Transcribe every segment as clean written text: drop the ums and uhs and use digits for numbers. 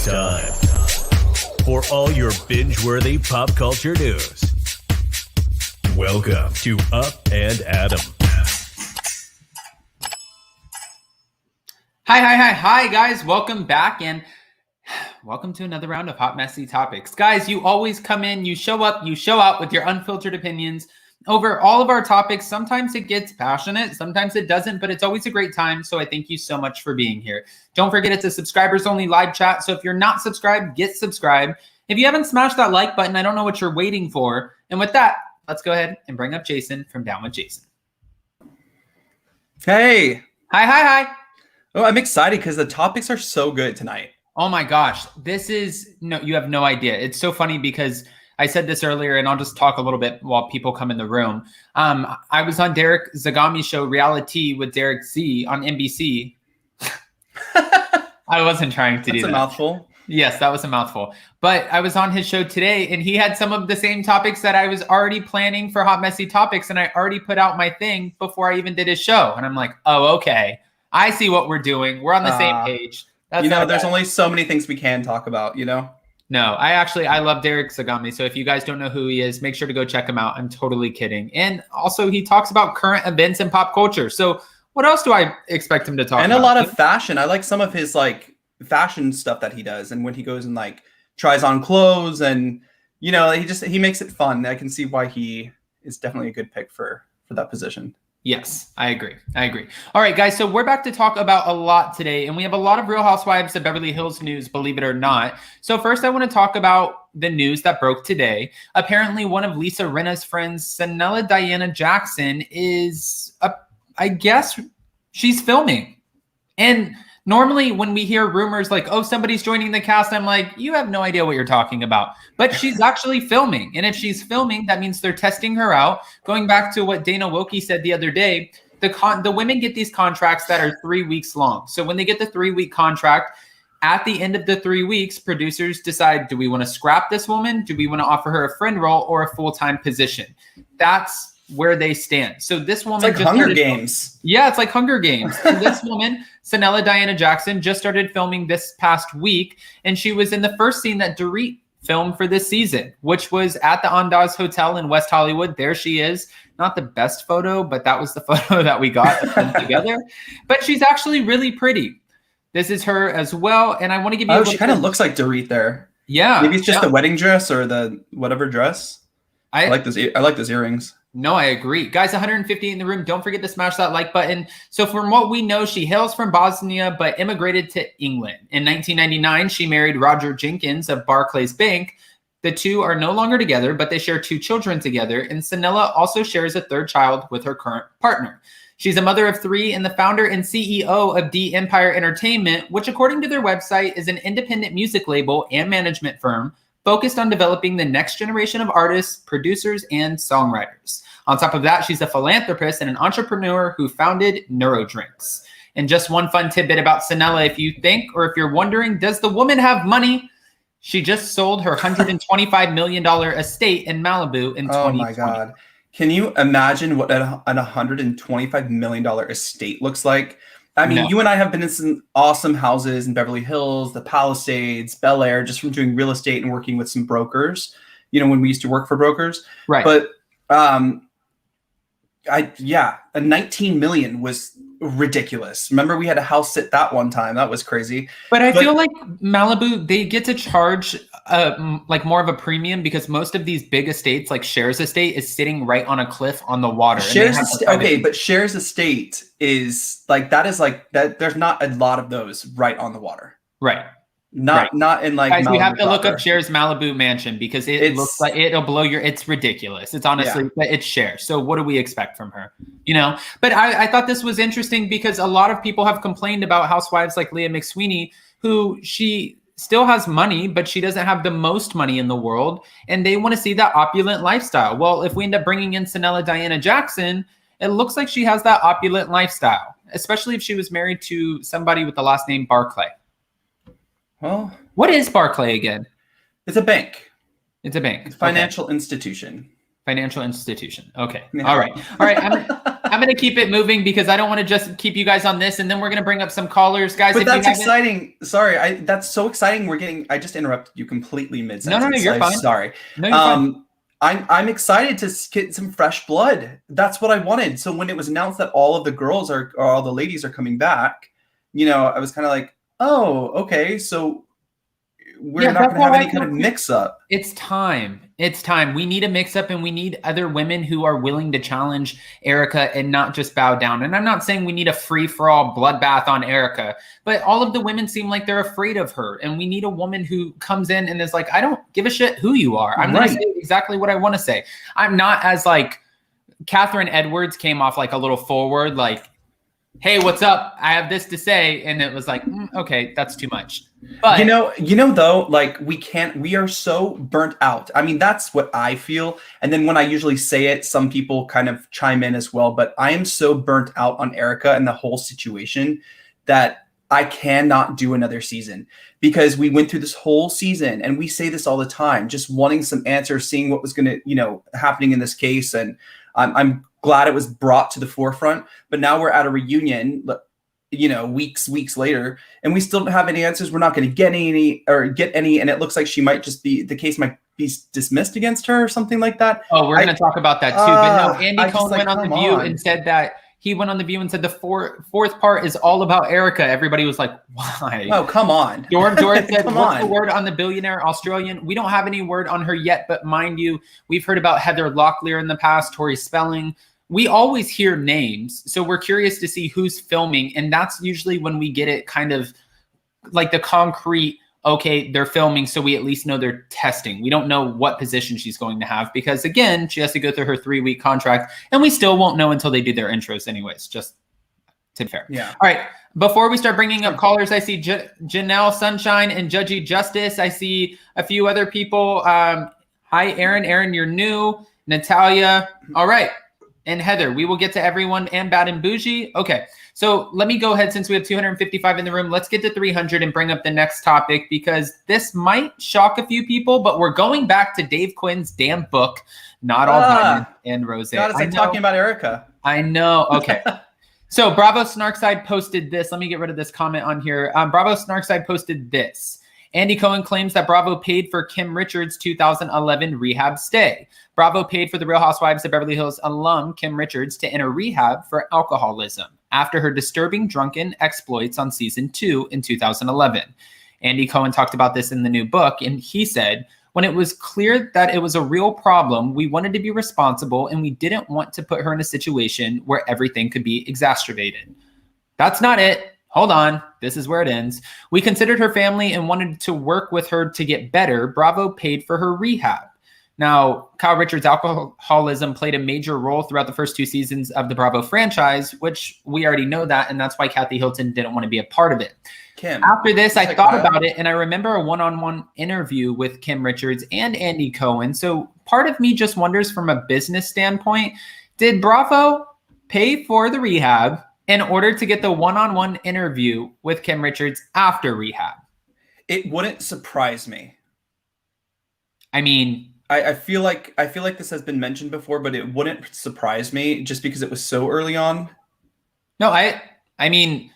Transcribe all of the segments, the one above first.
It's time for all your binge-worthy pop culture news. Welcome to Up and Adam. Hi, guys. Welcome back and welcome to another round of Hot Messy Topics. Guys, you always come in, you show up, you show out with your unfiltered opinions over all of our topics. Sometimes it gets passionate, sometimes it doesn't, but it's always a great time. So I thank you so much for being here. Don't forget it's a subscribers only live chat. So if you're not subscribed, get subscribed. If you haven't smashed that like button, I don't know what you're waiting for. And with that, let's go ahead and bring up Jason from Down with Jason. Hey. Hi. Oh, I'm excited because the topics are so good tonight. Oh my gosh. You have no idea. It's so funny because I said this earlier, and I'll just talk a little bit while people come in the room. I was on Derek Zagami's show, Reality with Derek Z on NBC. I wasn't trying to do that. That's a mouthful. Yes, that was a mouthful. But I was on his show today, and he had some of the same topics that I was already planning for Hot Messy Topics, and I already put out my thing before I even did his show. And I'm like, oh, okay. I see what we're doing. We're on the same page. There's only so many things we can talk about, No, I love Derek Zagami. So if you guys don't know who he is, make sure to go check him out. I'm totally kidding. And also he talks about current events and pop culture. So what else do I expect him to talk about? And a lot of fashion. I like some of his fashion stuff that he does. And when he goes and tries on clothes and, he makes it fun. I can see why he is definitely a good pick for that position. Yes, I agree. All right, guys. So we're back to talk about a lot today, and we have a lot of Real Housewives of Beverly Hills news, believe it or not. So first, I want to talk about the news that broke today. Apparently, one of Lisa Rinna's friends, Sanella Diana Jackson, I guess she's filming. And normally when we hear rumors like, oh, somebody's joining the cast, I'm like, you have no idea what you're talking about. But she's actually filming. And if she's filming, that means they're testing her out. Going back to what Dana Wilkie said the other day, the women get these contracts that are 3 weeks long. So when they get the 3-week contract, at the end of the 3 weeks, producers decide, do we want to scrap this woman? Do we want to offer her a friend role or a full-time position? That's where they stand. So this woman, it's like Hunger Games. Yeah, it's like Hunger Games. And this woman, Sanella Diana Jackson, just started filming this past week, and she was in the first scene that Dorit filmed for this season, which was at the Andaz Hotel in West Hollywood. There she is. Not the best photo, but that was the photo that we got together. But she's actually really pretty. This is her as well, and I want to give you. Oh, she kind of looks like Dorit there. Yeah, maybe it's just the wedding dress or the whatever dress. I like this. I like those earrings. No, I agree. Guys, 150 in the room. Don't forget to smash that like button. So from what we know, she hails from Bosnia, but immigrated to England. In 1999, she married Roger Jenkins of Barclays Bank. The two are no longer together, but they share 2 children together. And Sanella also shares a 3rd child with her current partner. She's a mother of 3 and the founder and CEO of D Empire Entertainment, which according to their website is an independent music label and management firm focused on developing the next generation of artists, producers, and songwriters. On top of that, she's a philanthropist and an entrepreneur who founded Neurodrinks. And just one fun tidbit about Sanella, if you think or if you're wondering, does the woman have money? She just sold her $125 million estate in Malibu in 2020. Oh my God. Can you imagine what an $125 million estate looks like? I mean, You and I have been in some awesome houses in Beverly Hills, the Palisades, Bel Air, just from doing real estate and working with some brokers, when we used to work for brokers. Right. But a 19 million was ridiculous. Remember we had a house sit that one time. That was crazy. But I feel like Malibu, they get to charge more of a premium because most of these big estates, like Cher's estate, is sitting right on a cliff on the water. But Cher's estate is that. There's not a lot of those right on the water. Right. Not in Guys, Malibu we have to look proper. up Cher's Malibu mansion because it looks like it'll blow it's ridiculous. It's honestly, it's Cher. So what do we expect from her? But I thought this was interesting because a lot of people have complained about housewives like Leah McSweeney, who she still has money, but she doesn't have the most money in the world. And they want to see that opulent lifestyle. Well, if we end up bringing in Sanella Diana Jackson, it looks like she has that opulent lifestyle, especially if she was married to somebody with the last name Barclay. Well, what is Barclay again? It's a bank. It's a bank. It's a financial institution. Financial institution. Okay. Yeah. All right. I'm going to keep it moving because I don't want to just keep you guys on this. And then we're going to bring up some callers. Guys, but that's exciting. Sorry, that's so exciting. I just interrupted you completely mid-sentence. No, you're fine. Sorry. No, you're fine. I'm excited to get some fresh blood. That's what I wanted. So when it was announced that all of the girls or all the ladies are coming back, I was kind of like, oh, okay. So we're not going to have any kind of mix-up. It's time. We need a mix-up, and we need other women who are willing to challenge Erika and not just bow down. And I'm not saying we need a free-for-all bloodbath on Erika, but all of the women seem like they're afraid of her. And we need a woman who comes in and is like, I don't give a shit who you are. I'm going to say exactly what I want to say. I'm not as like Catherine Edwards came off like a little forward, like, hey, what's up? I have this to say. And it was like, okay, that's too much. But though, like we are so burnt out. I mean, that's what I feel. And then when I usually say it, some people kind of chime in as well. But I am so burnt out on Erika and the whole situation that I cannot do another season, because we went through this whole season and we say this all the time, just wanting some answers, seeing what was going to, happening in this case. And I'm glad it was brought to the forefront, but now we're at a reunion, weeks later, and we still don't have any answers. We're not going to get any. And it looks like the case might be dismissed against her or something like that. Oh, we're going to talk about that too. But no, Andy Cohen went on The View and said that the fourth part is all about Erika. Everybody was like, why? Oh, come on. Dorit said, what's the word on the billionaire Australian? We don't have any word on her yet, but mind you, we've heard about Heather Locklear in the past, Tori Spelling. We always hear names, so we're curious to see who's filming, and that's usually when we get it kind of like the concrete, okay, they're filming, so we at least know they're testing. We don't know what position she's going to have because, again, she has to go through her 3-week contract, and we still won't know until they do their intros anyways, just to be fair. Yeah. All right, before we start bringing up callers, I see Janelle Sunshine and Judgy Justice. I see a few other people. Hi, Aaron. Aaron, you're new. Natalia. All right. And Heather, we will get to everyone, and Bad and Bougie. Okay, so let me go ahead, since we have 255 in the room. Let's get to 300 and bring up the next topic, because this might shock a few people, but we're going back to Dave Quinn's damn book, Not All Diamond and Rose. God, it's talking about Erika. I know. Okay. So Bravo Snarkside posted this. Let me get rid of this comment on here. Bravo Snarkside posted this. Andy Cohen claims that Bravo paid for Kim Richards' 2011 rehab stay. Bravo paid for the Real Housewives of Beverly Hills alum Kim Richards to enter rehab for alcoholism after her disturbing drunken exploits on season 2 in 2011. Andy Cohen talked about this in the new book, and he said, when it was clear that it was a real problem, we wanted to be responsible, and we didn't want to put her in a situation where everything could be exacerbated. That's not it. Hold on. This is where it ends. We considered her family and wanted to work with her to get better. Bravo paid for her rehab. Now, Kyle Richards' alcoholism played a major role throughout the first 2 seasons of the Bravo franchise, which we already know that, and that's why Kathy Hilton didn't want to be a part of it. Kim. After this, I thought about it, and I remember a one-on-one interview with Kim Richards and Andy Cohen. So part of me just wonders, from a business standpoint, did Bravo pay for the rehab in order to get the one-on-one interview with Kim Richards after rehab? It wouldn't surprise me. I mean, I feel like this has been mentioned before, but it wouldn't surprise me just because it was so early on. No, I mean,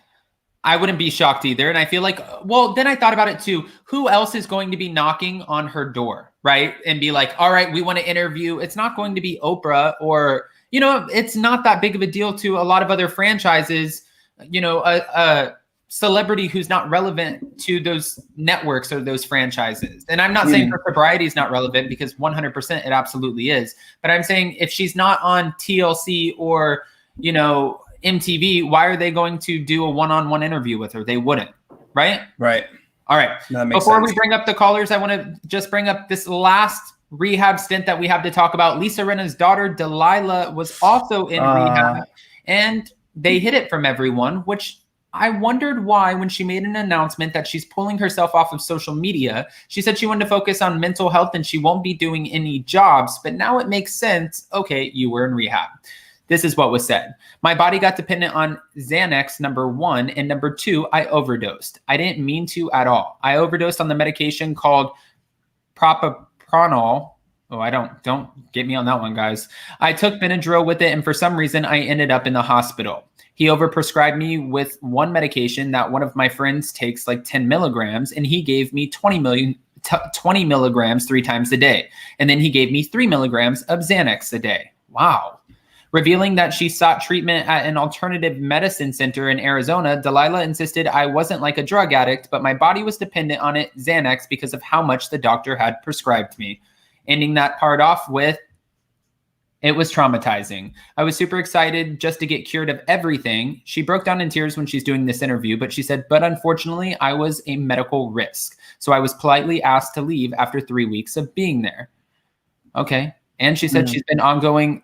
I wouldn't be shocked either. And I feel like, well, then I thought about it too. Who else is going to be knocking on her door, right? And be like, all right, we want to interview. It's not going to be Oprah, or, it's not that big of a deal to a lot of other franchises, a celebrity who's not relevant to those networks or those franchises. And I'm not saying her sobriety is not relevant, because 100% it absolutely is. But I'm saying if she's not on TLC or, MTV, why are they going to do a one-on-one interview with her? They wouldn't, right? Right. All right. Before we bring up the callers, I want to just bring up this last rehab stint that we have to talk about. Lisa Rinna's daughter, Delilah, was also in rehab, and they hid it from everyone, which I wondered why. When she made an announcement that she's pulling herself off of social media, she said she wanted to focus on mental health and she won't be doing any jobs, but now it makes sense. Okay, you were in rehab. This is what was said. My body got dependent on Xanax, number 1, and number 2, I overdosed. I didn't mean to at all. I overdosed on the medication called propranolol. Oh, don't get me on that one, guys. I took Benadryl with it, and for some reason, I ended up in the hospital. He overprescribed me with one medication that one of my friends takes like 10 milligrams, and he gave me 20 milligrams 3 times a day. And then he gave me 3 milligrams of Xanax a day. Wow. Revealing that she sought treatment at an alternative medicine center in Arizona, Delilah insisted I wasn't like a drug addict, but my body was dependent on it, Xanax, because of how much the doctor had prescribed me. Ending that part off with, it was traumatizing. I was super excited just to get cured of everything. She broke down in tears when she's doing this interview, but she said, but unfortunately, I was a medical risk. So I was politely asked to leave after 3 weeks of being there. Okay. And she said she's been ongoing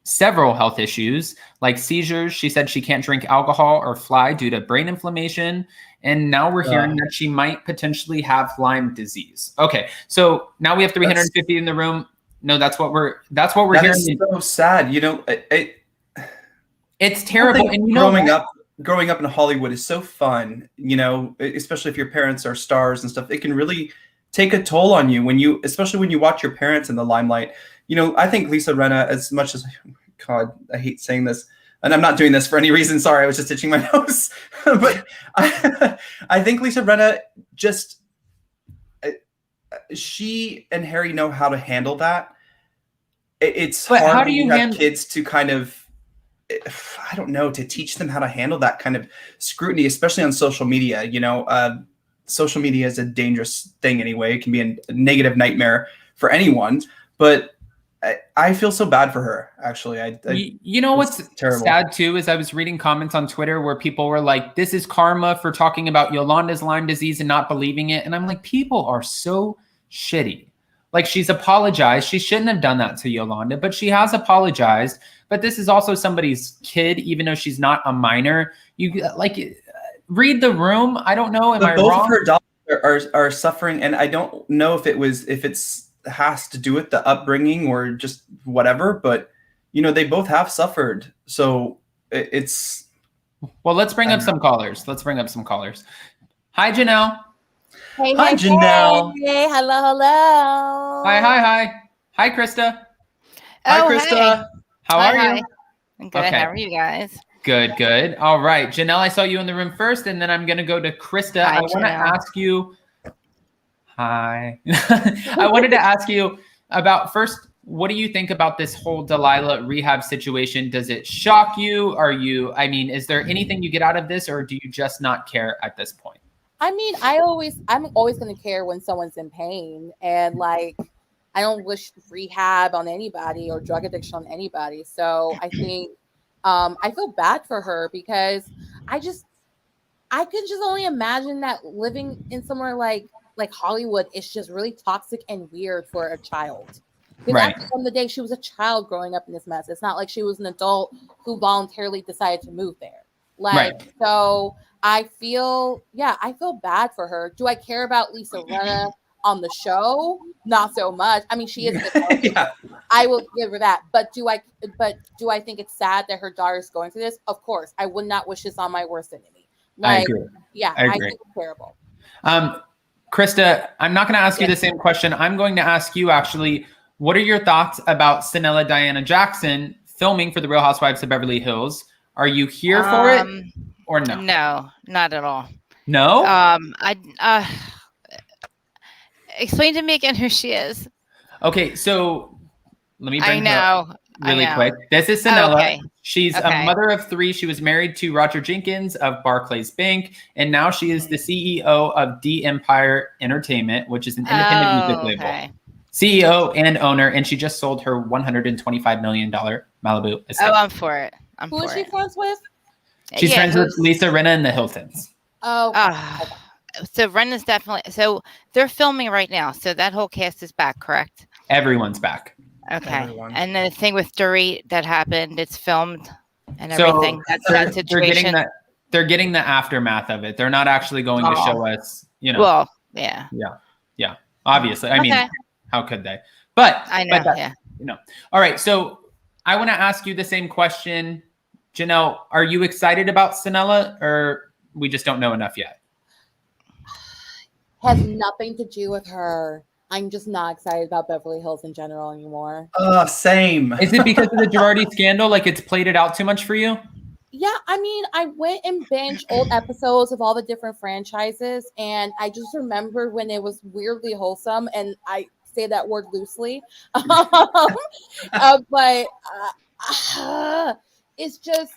several health issues like seizures. She said she can't drink alcohol or fly due to brain inflammation. And now we're hearing that she might potentially have Lyme disease. Okay. So now we have 350 in the room. No, that's what we're hearing. Is so sad. You know, it's terrible. And growing up in Hollywood is so fun, you know, especially if your parents are stars and stuff. It can really take a toll on you especially when you watch your parents in the limelight. You know, I think Lisa Rinna, as much as, God, I hate saying this, and I'm not doing this for any reason. Sorry, I was just itching my nose. But I think Lisa Rinna she and Harry know how to handle that. It's hard how do when you have kids to kind of, I don't know, to teach them how to handle that kind of scrutiny, especially on social media. You know, social media is a dangerous thing anyway. It can be a negative nightmare for anyone. But I feel so bad for her, actually. You know what's terrible. sad too is I was reading comments on Twitter where people were like, this is karma for talking about Yolanda's Lyme disease and not believing it. And I'm like, people are so shitty. Like, she's apologized. She shouldn't have done that to Yolanda, but she has apologized. But this is also somebody's kid, even though she's not a minor. You like read the room. I don't know. Am I both wrong? of her daughters are suffering, and I don't know if it's has to do with the upbringing or just whatever, but you know, they both have suffered. So it's, well, let's bring up some callers. Hi, Janelle. Hey, hi, Janelle. Hey, hello. Hi, Krista. Hi, Krista. Hey. How are you? I'm good. Okay. How are you guys? Good. All right, Janelle, I saw you in the room first, and then I'm going to go to Krista. Hi, I want to Janelle. ask you. Hi. I wanted to ask you about first, what do you think about this whole Delilah rehab situation? Does it shock you? Is there anything you get out of this, or do you just not care at this point? I mean, I'm always going to care when someone's in pain, and like, I don't wish rehab on anybody or drug addiction on anybody. So I think I feel bad for her because I could just only imagine that living in somewhere like Hollywood is just really toxic and weird for a child. Because Right. at the end of the day, she was a child growing up in this mess. It's not like she was an adult who voluntarily decided to move there. Right. So I feel bad for her. Do I care about Lisa Rinna on the show? Not so much. I mean, she is a good Yeah. I will give her that. But do I think it's sad that her daughter's going through this? Of course. I would not wish this on my worst enemy. I agree. Yeah, I I agree. think it's terrible. Krista, I'm not going to ask you the same question. I'm going to ask you, actually, what are your thoughts about Sanella Diana Jackson filming for the Real Housewives of Beverly Hills? Are you here for it or no? No, not at all. No? Explain to me again who she is. Okay, so let me bring her up I know. quick. This is Sanella. Okay. She's a mother of 3. She was married to Roger Jenkins of Barclays Bank, and now she is the CEO of D Empire Entertainment, which is an independent music label. CEO and owner, and she just sold her $125 million Malibu estate. Oh, I'm for it. Who is she friends with? She's friends with Lisa Rinna and the Hiltons. Oh, so Rinna's definitely. So they're filming right now. So that whole cast is back, correct? Everyone's back. Okay. Everyone. And then the thing with Dorit that happened, it's filmed and everything. That's that situation. They're getting the aftermath of it. They're not actually going to show us, you know. Well, yeah. Yeah. Obviously. I mean, how could they? But I know. You know. All right. So I want to ask you the same question. Janelle, are you excited about Sanella, or we just don't know enough yet? has nothing to do with her. I'm just not excited about Beverly Hills in general anymore. Same. Is it because of the Girardi scandal? Like it's played it out too much for you? Yeah, I mean, I went and binged old episodes of all the different franchises, and I just remember when it was weirdly wholesome, and I say that word loosely. But it's just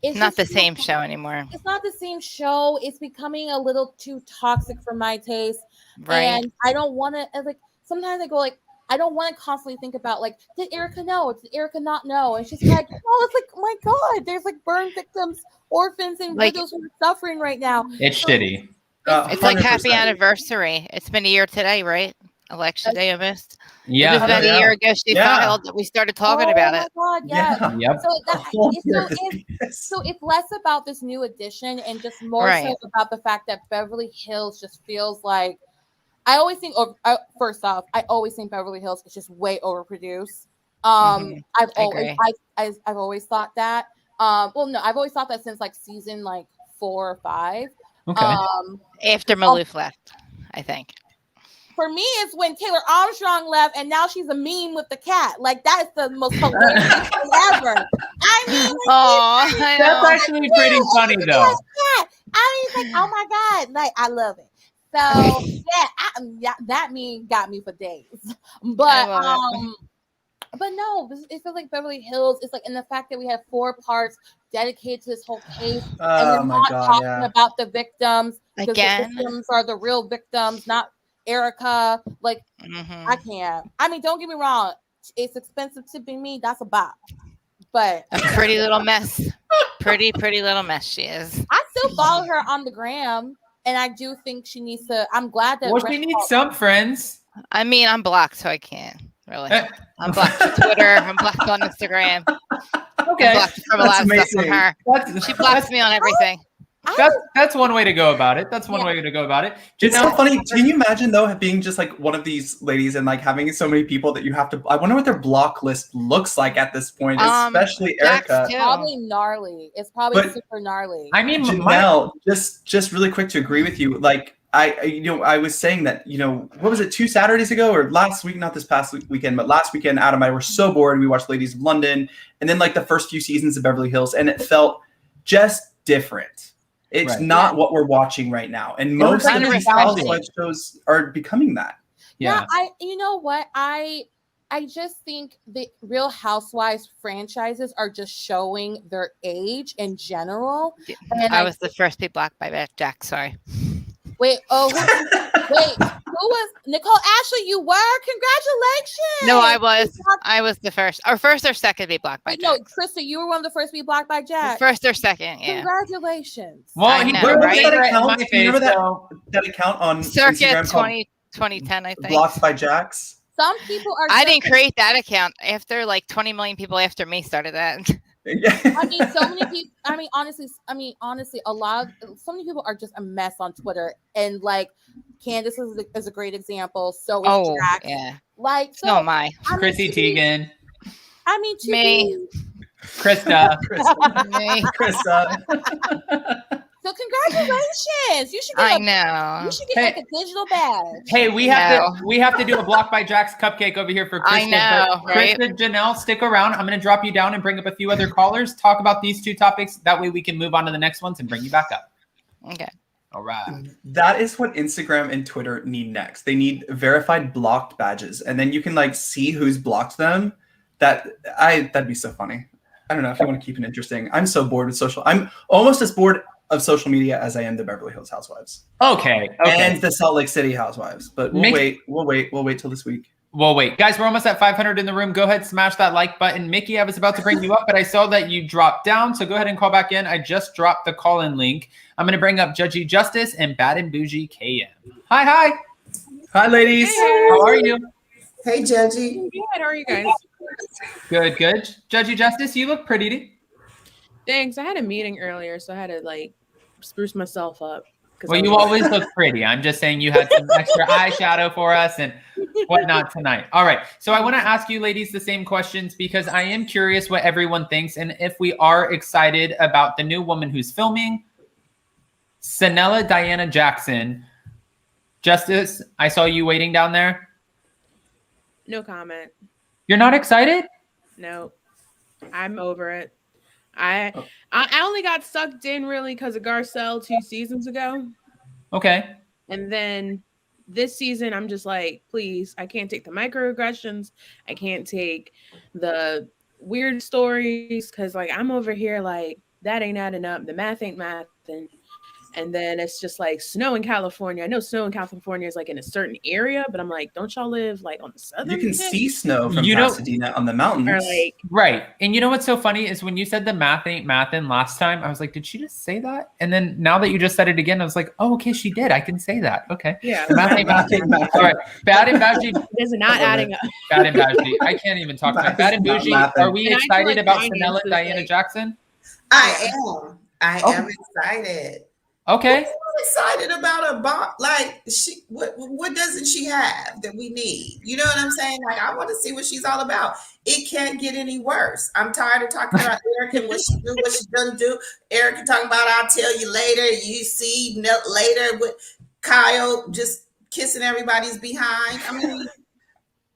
It's not the same show anymore. It's not the same show. It's becoming a little too toxic for my taste. Right. And I don't want to, like, sometimes I go, like, I don't want to constantly think about, like, did Erika know? Did Erika not know? And she's like, oh, it's like, oh my God, there's like burn victims, orphans, and widows who are suffering right now. It's shitty. It's like happy anniversary. It's been a year today, right? Election day almost. Yeah. It was about a year ago she filed that we started talking about it. Oh my God, yeah. Yep. So it's less about this new addition and just more so about the fact that Beverly Hills just feels like, I always think, first off, I always think Beverly Hills is just way overproduced. I've always thought that. Well, no, I've always thought that since like season like 4 or 5. Okay. After Maloof left, I think. For me, it's when Taylor Armstrong left, and now she's a meme with the cat. Like that is the most hilarious thing ever. I mean, that's actually pretty funny though. I mean, like, oh my God, like I love it. So that meme got me for days. But no, it feels like Beverly Hills. It's like, in the fact that we have 4 parts dedicated to this whole case, and we're not talking about the victims. Again, the victims are the real victims, not Erika. Like, I can't. I mean, don't get me wrong. It's expensive to be me. That's a bop. But a pretty little mess. Pretty little mess she is. I still follow her on the gram, and I do think she needs to. I'm glad that. Well, she needs some friends. I mean, I'm blocked, so I can't really. I'm blocked on Twitter. I'm blocked on Instagram. Okay, I'm blocked from a lot of stuff from her. She blocks me on everything. That's one way to go about it. That's one way to go about it. It's so funny. Can you imagine though being just like one of these ladies and like having so many people that you have to? I wonder what their block list looks like at this point, especially Erika. Probably gnarly. It's probably super gnarly. I mean, Janelle, just really quick to agree with you. Like I was saying that, what was it, 2 Saturdays ago or last week? Not this past weekend, but last weekend, Adam and I were so bored. We watched Ladies of London and then like the first few seasons of Beverly Hills, and it felt just different. It's not what we're watching right now. And most of these Housewives shows are becoming that. Yeah. You know what? I just think the Real Housewives franchises are just showing their age in general. And I was the first to be blocked by Jack. Sorry. Wait, who was Nicole Ashley? You were? Congratulations. No, I was the first, or first or second to be blocked by Jack. No, Krista, you were one of the first to be blocked by Jack. First or second, yeah. Congratulations. Well, remember that account on Circa Instagram 2010, I think. Blocked by Jax. Some people are. I didn't create that account. After like 20 million people after me started that. I mean, so many people. I mean, honestly, so many people are just a mess on Twitter, and like Candace is a great example. So is Jack. Yeah. Like, so am I. Chrissy Teigen. I mean, me. Krista. Krista. So congratulations! You should get You should get like a digital badge. Hey, we have to do a Block by Jack's cupcake over here for Krista. I know, right? Krista, Janelle, stick around. I'm going to drop you down and bring up a few other callers. Talk about these 2 topics. That way we can move on to the next ones and bring you back up. Okay. All right. That is what Instagram and Twitter need next. They need verified blocked badges, and then you can like see who's blocked them. That'd be so funny. I don't know if you want to keep it interesting. I'm so bored with social. I'm almost as bored of social media as I am the Beverly Hills Housewives. Okay. And the Salt Lake City Housewives. But we'll wait till this week. We'll wait. Guys, we're almost at 500 in the room. Go ahead, smash that like button. Mickey, I was about to bring you up, but I saw that you dropped down. So go ahead and call back in. I just dropped the call-in link. I'm going to bring up Judgy Justice and Bad and Bougie KM. Hi. Hi, ladies. Hey. How are you? Hey, Judgy. Good. How are you guys? Good. Judgy Justice, you look pretty. Thanks. I had a meeting earlier, so I had to like spruce myself up. Well, you always look pretty. I'm just saying you had some extra eyeshadow for us and whatnot tonight. All right. So I want to ask you ladies the same questions because I am curious what everyone thinks and if we are excited about the new woman who's filming, Sanella Diana Jackson. Justice, I saw you waiting down there. No comment. You're not excited? No, I'm over it. I only got sucked in really because of Garcelle 2 seasons ago. Okay. And then this season, I'm just like, please, I can't take the microaggressions. I can't take the weird stories because, like, I'm over here like, that ain't adding up. The math ain't mathing. And then it's just like snow in California. I know snow in California is like in a certain area, but I'm like, don't y'all live like on the southern You can tip? see snow from You know- Pasadena on the mountains. Or like, Right. And you know what's so funny is when you said the math ain't mathin' last time, I was like, did she just say that? And then now that you just said it again, I was like, oh, okay, she did. I can say that. Okay. yeah, The math ain't mathin'. All right. Bad and Bougie. it is not adding up. Bad and Bougie. I can't even talk tonight. Bad and Not Bougie, laughing. are we And I feel excited like about finance Chanel and is Diana like- Jackson? I am. I Oh. am excited. Okay. I'm excited about a bot. Like, what doesn't she have that we need? You know what I'm saying? Like, I want to see what she's all about. It can't get any worse. I'm tired of talking about Erika and what she do, what she doesn't do. Erika talking about I'll tell you later. You see later with Kyle just kissing everybody's behind. I mean,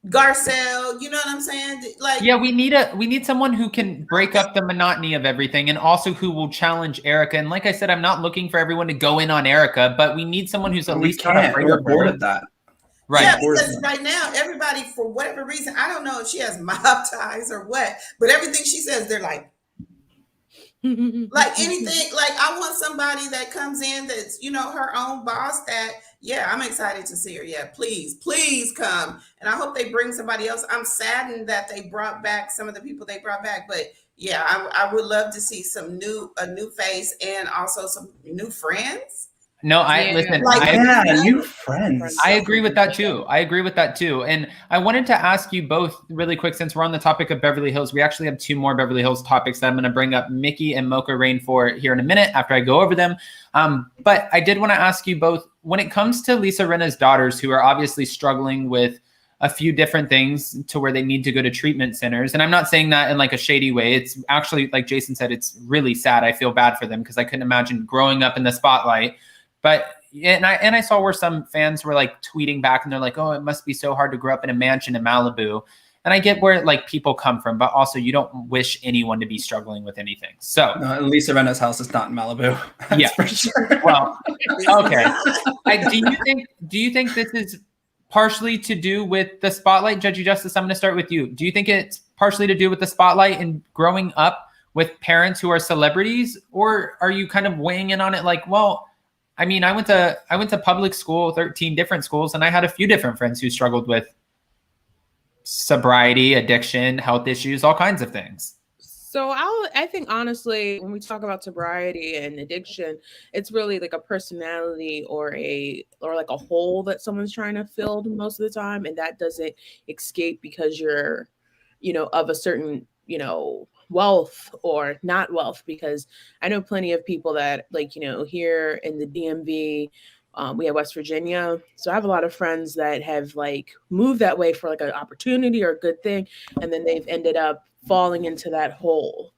Garcelle, you know what I'm saying? Like, Yeah, we need someone who can break up the monotony of everything and also who will challenge Erika. And like I said, I'm not looking for everyone to go in on Erika, but we need someone who's at we least trying to can't. break We're up bored her. of that. Right. yeah, Or- because right now, everybody, for whatever reason, I don't know if she has mob ties or what, but everything she says, they're like anything, like I want somebody that comes in that's, you know, her own boss that, yeah, I'm excited to see her. Yeah, please come. And I hope they bring somebody else. I'm saddened that they brought back some of the people they brought back, but yeah, I would love to see a new face and also some new friends. No, I Yeah. listen. Like, Yeah, new friends. I agree with that too. And I wanted to ask you both really quick, since we're on the topic of Beverly Hills, we actually have two more Beverly Hills topics that I'm going to bring up Mickey and Mocha Rain for here in a minute after I go over them. But I did want to ask you both, when it comes to Lisa Rinna's daughters, who are obviously struggling with a few different things to where they need to go to treatment centers. And I'm not saying that in like a shady way. It's actually, like Jason said, it's really sad. I feel bad for them because I couldn't imagine growing up in the spotlight. But and I saw where some fans were like tweeting back and they're like, oh, it must be so hard to grow up in a mansion in Malibu. And I get where like people come from, but also you don't wish anyone to be struggling with anything. So Lisa Rinna's house is not in Malibu. That's Yeah. for sure. well, okay. Do you think this is partially to do with the spotlight? Judge Justice, I'm going to start with you. Do you think it's partially to do with the spotlight and growing up with parents who are celebrities, or are you kind of weighing in on it like, well, I mean, I went to public school, 13 different schools, and I had a few different friends who struggled with sobriety, addiction, health issues, all kinds of things. So I think honestly, when we talk about sobriety and addiction, it's really like a personality or like a hole that someone's trying to fill most of the time, and that doesn't escape because you're, you know, of a certain, you know, wealth or not wealth. Because I know plenty of people that, like, you know, here in the DMV, we have West Virginia, so I have a lot of friends that have like moved that way for like an opportunity or a good thing, and then they've ended up falling into that hole.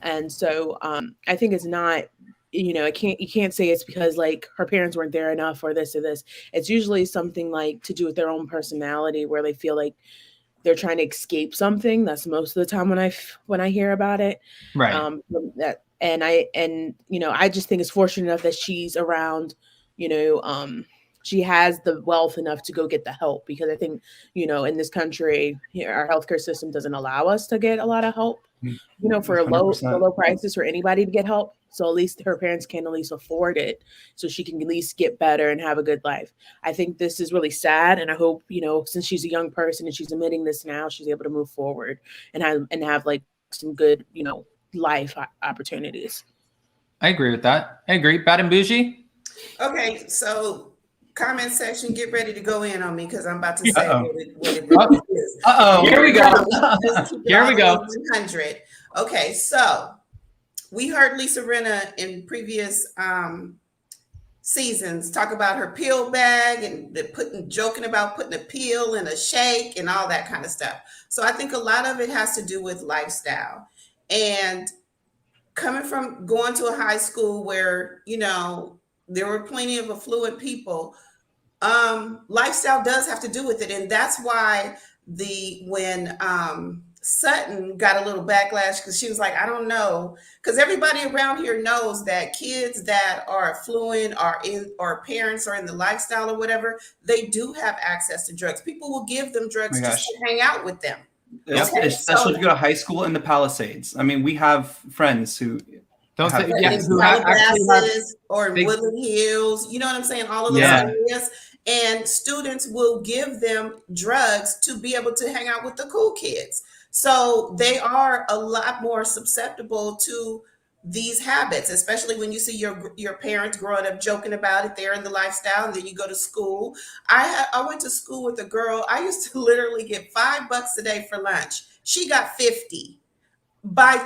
And so I think it's not, you know, you can't say it's because like her parents weren't there enough or this or this. It's usually something like to do with their own personality, where they feel like they're trying to escape something. That's most of the time when I hear about it. Right. And you know, I just think it's fortunate enough that she's around, you know, she has the wealth enough to go get the help, because I think, you know, in this country, our healthcare system doesn't allow us to get a lot of help, you know, for low prices for anybody to get help. So at least her parents can at least afford it, so she can at least get better and have a good life. I think this is really sad, and I hope, you know, since she's a young person and she's admitting this now, she's able to move forward and have like some good, you know, life opportunities. I agree with that. I agree. Bad and Bougie? Okay, so comment section, get ready to go in on me because I'm about to say Uh-oh. what it really is. Here we go. Just keep it Here all we the go. way 100. Okay, so we heard Lisa Rinna in previous seasons talk about her pill bag and joking about putting a pill in a shake and all that kind of stuff. So I think a lot of it has to do with lifestyle. And coming from going to a high school where, you know, there were plenty of affluent people, lifestyle does have to do with it. And that's why when Sutton got a little backlash, because she was like, I don't know, because everybody around here knows that kids that are affluent or parents are in the lifestyle or whatever, they do have access to drugs. People will give them drugs just to hang out with them. Especially if you go to high school in the Palisades. I mean, we have friends who don't say, who Calabasas or in Woodland Hills, you know what I'm saying? All of those areas. And students will give them drugs to be able to hang out with the cool kids. So they are a lot more susceptible to these habits, especially when you see your parents growing up joking about it. They're in the lifestyle, and then you go to school. I went to school with a girl. I used to literally get $5 a day for lunch. She got 50. By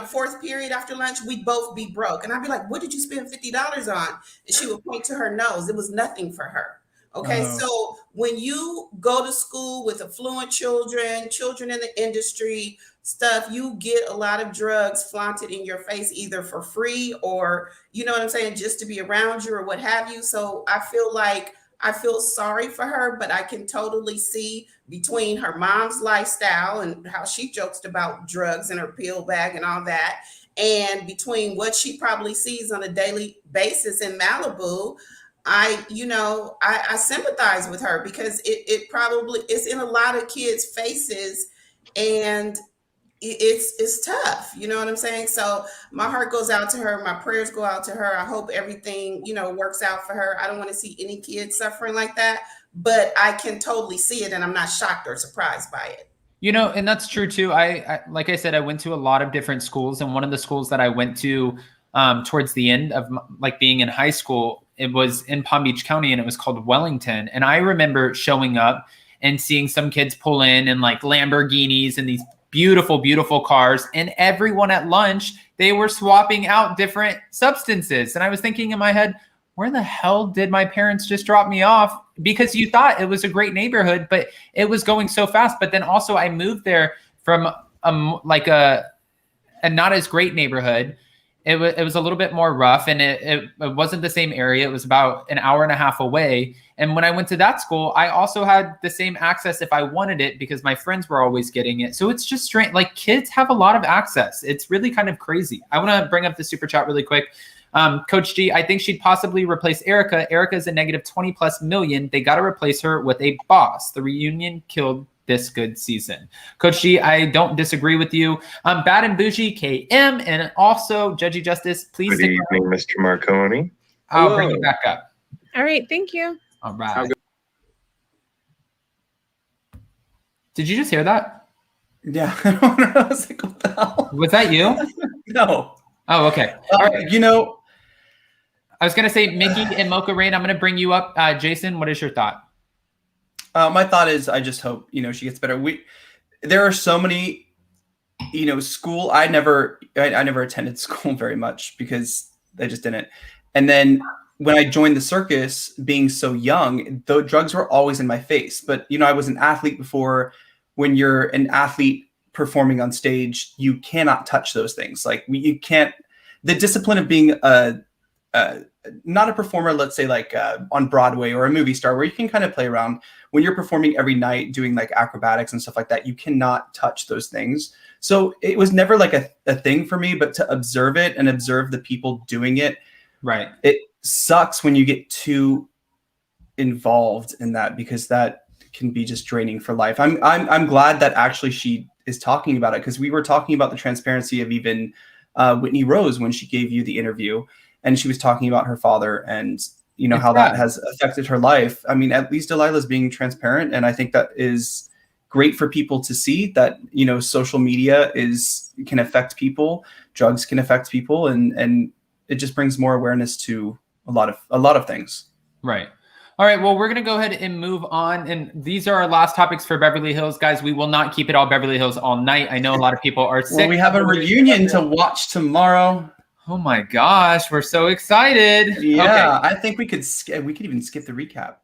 fourth period after lunch, we'd both be broke. And I'd be like, what did you spend $50 on? And she would point to her nose. It was nothing for her. Okay. So when you go to school with affluent children in the industry stuff, you get a lot of drugs flaunted in your face, either for free or, you know what I'm saying, just to be around you or what have you. So I feel sorry for her, but I can totally see between her mom's lifestyle and how she jokes about drugs in her pill bag and all that, and between what she probably sees on a daily basis in Malibu. I sympathize with her, because it probably is in a lot of kids' faces, and it's tough. You know what I'm saying? So my heart goes out to her. My prayers go out to her. I hope everything, works out for her. I don't want to see any kids suffering like that, but I can totally see it, and I'm not shocked or surprised by it. And that's true too. I like I said, I went to a lot of different schools, and one of the schools that I went to towards the end of being in high school, it was in Palm Beach County, and it was called Wellington. And I remember showing up and seeing some kids pull in Lamborghinis and these beautiful, beautiful cars, and everyone at lunch, they were swapping out different substances. And I was thinking in my head, where the hell did my parents just drop me off? Because you thought it was a great neighborhood, but it was going so fast. But then also I moved there from a not as great neighborhood. It was a little bit more rough, and it wasn't the same area. It was about an hour and a half away. And when I went to that school, I also had the same access if I wanted it, because my friends were always getting it. So it's just strange. Kids have a lot of access. It's really kind of crazy. I want to bring up the super chat really quick. Coach G, I think she'd possibly replace Erika. Erika is a negative 20+ million. They got to replace her with a boss. The reunion killed this good season. Coach G, I don't disagree with you. Bad and Bougie KM, and also Judgy Justice, please. Good evening, Mr. Marconi. I'll bring you back up. All right, thank you. All right. Did you just hear that? Yeah. I was like, what the hell? Was that you? No. Oh, okay. All right. I was going to say, Mickey and Mocha Rain, I'm going to bring you up. Jason, what is your thought? My thought is, I just hope, she gets better. There are so many, school. I never attended school very much, because I just didn't. And then when I joined the circus, being so young, the drugs were always in my face. But, I was an athlete before. When you're an athlete performing on stage, you cannot touch those things. You can't, the discipline of being not a performer, let's say on Broadway or a movie star, where you can kind of play around. When you're performing every night doing acrobatics and stuff like that, you cannot touch those things. So it was never a thing for me, but to observe it and observe the people doing it. Right. It sucks when you get too involved in that, because that can be just draining for life. I'm glad that actually she is talking about it, because we were talking about the transparency of even Whitney Rose when she gave you the interview, and she was talking about her father and how that has affected her life. I mean, at least Delilah's being transparent, and I think that is great for people to see that social media can affect people, drugs can affect people, and it just brings more awareness to a lot of things. Right. All right. Well, we're going to go ahead and move on. And these are our last topics for Beverly Hills, guys. We will not keep it all Beverly Hills all night. I know a lot of people are sick. Well, we have a reunion to watch tomorrow. Oh my gosh, we're so excited. Yeah, okay. I think we could even skip the recap.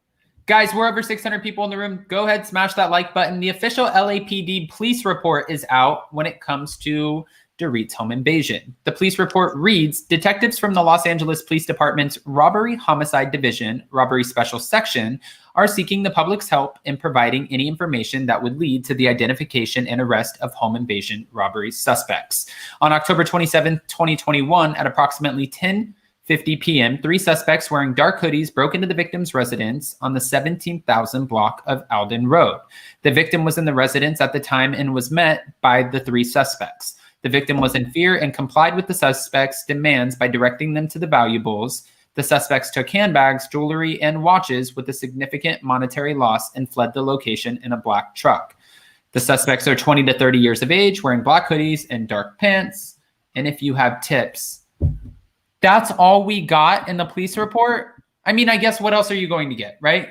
Guys, we're over 600 people in the room. Go ahead, smash that like button. The official LAPD police report is out when it comes to Dorit's home invasion. The police report reads, detectives from the Los Angeles Police Department's Robbery Homicide Division, Robbery Special Section, are seeking the public's help in providing any information that would lead to the identification and arrest of home invasion robbery suspects. On October 27, 2021, at approximately 10:50 p.m., 3 suspects wearing dark hoodies broke into the victim's residence on the 17,000 block of Alden Road. The victim was in the residence at the time and was met by the 3 suspects. The victim was in fear and complied with the suspects' demands by directing them to the valuables. The suspects took handbags, jewelry, and watches with a significant monetary loss and fled the location in a black truck. The suspects are 20 to 30 years of age, wearing black hoodies and dark pants. And if you have tips, that's all we got in the police report. I mean, I guess what else are you going to get, right?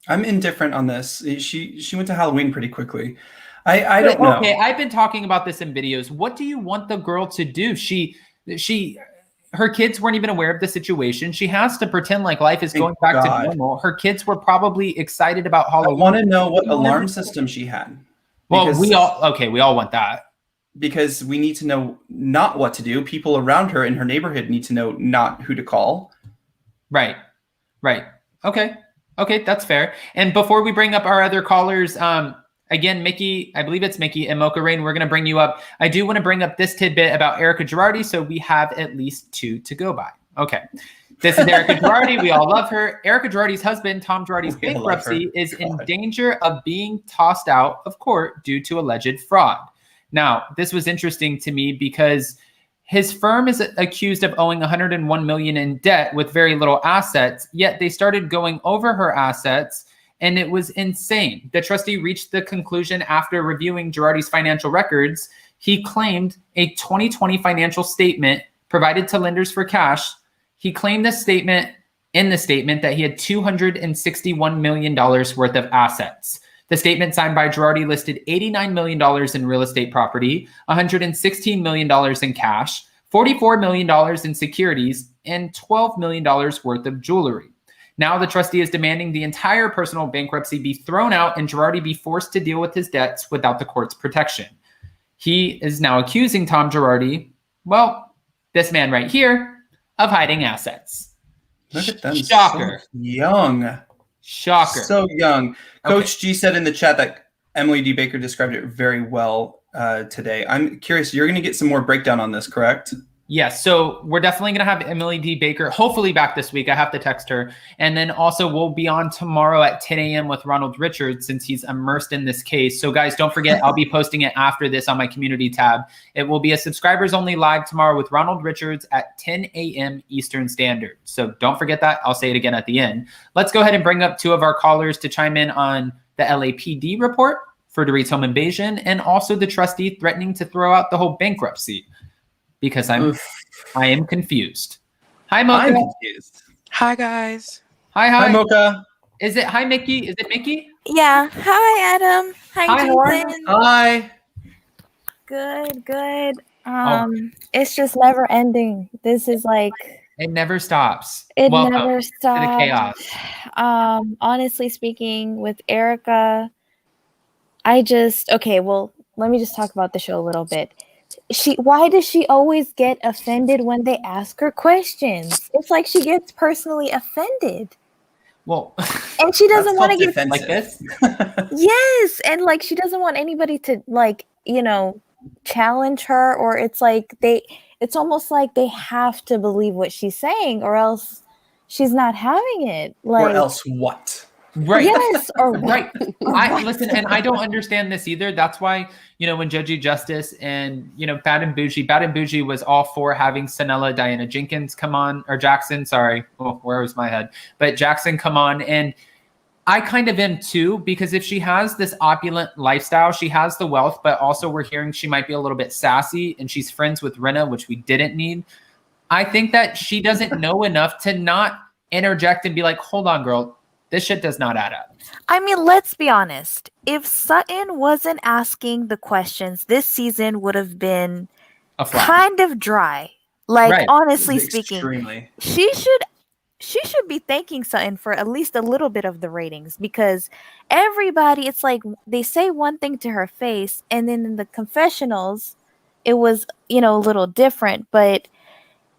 I'm indifferent on this. She went to Halloween pretty quickly. I don't know. Okay, I've been talking about this in videos. What do you want the girl to do? Her kids weren't even aware of the situation. She has to pretend like life is going back to normal. Her kids were probably excited about Halloween. I want to know what alarm system she had. Well, we all want that. Because we need to know not what to do. People around her in her neighborhood need to know not who to call. Right. Okay, that's fair. And before we bring up our other callers, again, Mickey, I believe it's Mickey and Mocha Rain, we're going to bring you up. I do want to bring up this tidbit about Erika Girardi, so we have at least 2 to go by. Okay. This is Erika Girardi. We all love her. Erika Girardi's husband, Tom Girardi's bankruptcy, is in danger of being tossed out of court due to alleged fraud. Now, this was interesting to me because his firm is accused of owing $101 million in debt with very little assets, yet they started going over her assets, and it was insane. The trustee reached the conclusion after reviewing Girardi's financial records. He claimed a 2020 financial statement provided to lenders for cash. He claimed in the statement that he had $261 million worth of assets. The statement signed by Girardi listed $89 million in real estate property, $116 million in cash, $44 million in securities, and $12 million worth of jewelry. Now the trustee is demanding the entire personal bankruptcy be thrown out and Girardi be forced to deal with his debts without the court's protection. He is now accusing Tom Girardi, well, this man right here, of hiding assets. Look at them. Shocker. So young. Shocker. So young. Coach G said in the chat that Emily D. Baker described it very well today. I'm curious, you're going to get some more breakdown on this, correct? Yes. So we're definitely going to have Emily D. Baker, hopefully back this week. I have to text her. And then also we'll be on tomorrow at 10 a.m. with Ronald Richards since he's immersed in this case. So guys, don't forget, I'll be posting it after this on my community tab. It will be a subscribers only live tomorrow with Ronald Richards at 10 a.m. Eastern Standard. So don't forget that. I'll say it again at the end. Let's go ahead and bring up 2 of our callers to chime in on the LAPD report for Dorit's home invasion and also the trustee threatening to throw out the whole bankruptcy. Because I am confused. Hi, Mocha. I'm confused. Hi, guys. Hi, Mocha. Is it hi, Mickey? Is it Mickey? Yeah. Hi, Adam. Hi, Jason. Hi. Good. It's just never ending. This is like it never stops. Welcome never stops. To the chaos. Honestly speaking, with Erika, let me just talk about the show a little bit. Why does she always get offended when they ask her questions? It's like she gets personally offended. Well, and she doesn't want to get like this. Yes, and like she doesn't want anybody to challenge her, or it's like it's almost like they have to believe what she's saying, or else she's not having it. Or else what? Right. Yes. Or right. Listen, and I don't understand this either. That's why, when Judgy Justice and, Bad and Bougie was all for having Sanella Diana Jenkins come on, or Jackson, sorry. Oh, where was my head? But Jackson come on. And I kind of am too, because if she has this opulent lifestyle, she has the wealth, but also we're hearing she might be a little bit sassy and she's friends with Rinna, which we didn't need. I think that she doesn't know enough to not interject and be like, hold on, girl. This shit does not add up. I mean, let's be honest. If Sutton wasn't asking the questions, this season would have been kind of dry. Like, honestly speaking, extremely. she she should be thanking Sutton for at least a little bit of the ratings, because everybody, it's like they say one thing to her face, and then in the confessionals, it was, you know, a little different. But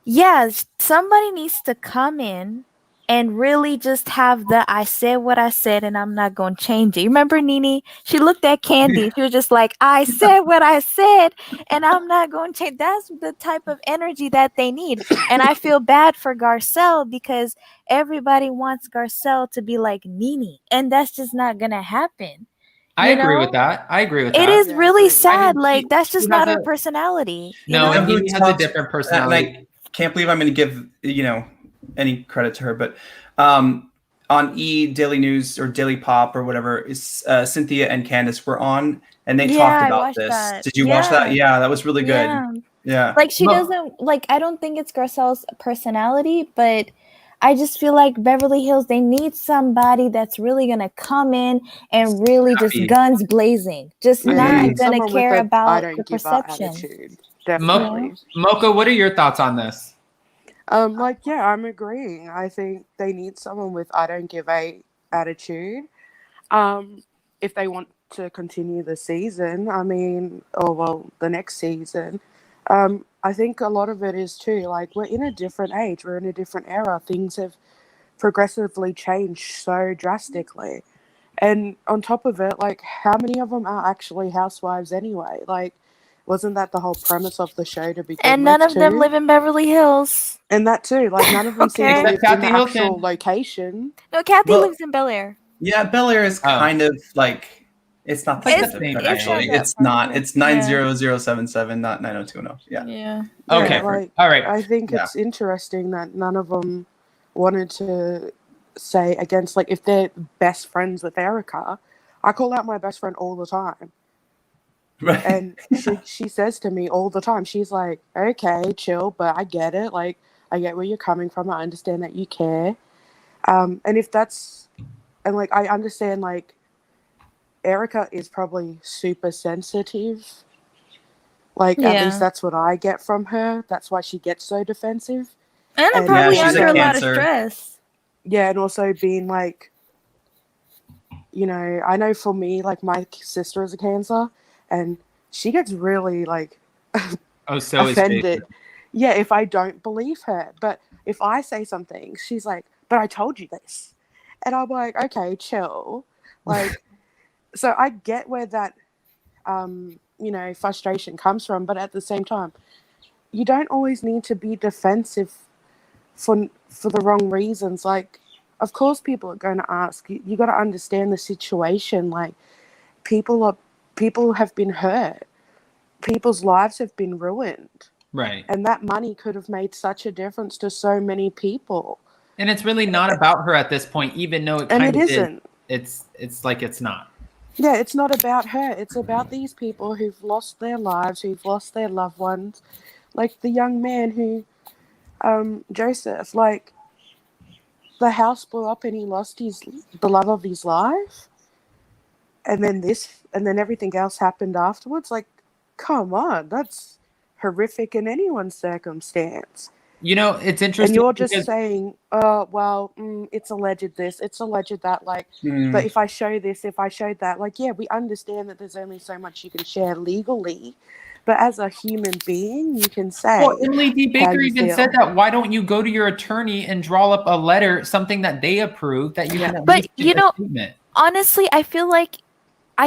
yeah, somebody needs to come in and really just have the I said what I said and I'm not going to change it. You remember Nene? She looked at Candy. She was just like, I said what I said and I'm not going to change. That's the type of energy that they need. And I feel bad for Garcelle because everybody wants Garcelle to be like Nene, and that's just not going to happen. I agree with that. It is really sad. I mean, like, that's just not her a personality. No, and who Nene has a talks- different And personality. I can't believe I'm going to give, you know, any credit to her, but on Daily News or Daily Pop or whatever, is Cynthia and Candace were on, and they talked I about watched this. that. Did you watch that? Yeah, that was really good. Yeah. Like, she doesn't, like, I don't think it's Garcelle's personality, but I just feel like Beverly Hills, they need somebody that's really going to come in and really just guns blazing. Just not going to care about the perception. Definitely. Mocha, what are your thoughts on this? Like, yeah, I'm agreeing. I think they need someone with I don't give a attitude. If they want to continue the season, I mean, the next season, I think a lot of it is too, like, we're in a different age, we're in a different era. Things have progressively changed so drastically. And on top of it, like, how many of them are actually housewives anyway? Like, wasn't that the whole premise of the show to begin with? And none of them live in Beverly Hills. And that too, like, none of them seem to live in Kathy the Hilton. actual location. No, Kathy lives in Bel Air. Yeah, Bel Air is kind of like, it's not the same, actually. It's not. It's 90077, not 90210. Yeah. Okay. Like, all right. I think it's interesting that none of them wanted to say against, like, if they're best friends with Erika. I call out my best friend all the time. Right. And she says to me all the time, she's like, okay, chill, but I get it. Like, I get where you're coming from. I understand that you care. And if that's, and like, I understand, like, Erika is probably super sensitive. Like, at least that's what I get from her. That's why she gets so defensive. And I'm probably under a lot of stress. Yeah, and also being like, you know, I know for me, like, my sister is a Cancer, and she gets really, like, offended. Yeah, if I don't believe her. But if I say something, she's like, but I told you this. And I'm like, okay, chill. Like, so I get where that, you know, frustration comes from. But at the same time, you don't always need to be defensive for the wrong reasons. Like, of course people are going to ask. You got to understand the situation. Like, people have been hurt. People's lives have been ruined. Right. And that money could have made such a difference to so many people. And it's really not about her at this point, even though it kind of isn't. It's like it's not. Yeah, it's not about her. It's about these people who've lost their lives, who've lost their loved ones. Like the young man who, Joseph, like, the house blew up and he lost the love of his life. And then everything else happened afterwards. Like, come on, that's horrific in anyone's circumstance. You know, it's interesting. And you're just saying, it's alleged this, it's alleged that, like, but if I show this, if I showed that, like, yeah, we understand that there's only so much you can share legally, but as a human being, you can say. Well, Emily D. Baker even said that, why don't you go to your attorney and draw up a letter, something that they approve, that you can at least you give a know, statement. honestly, I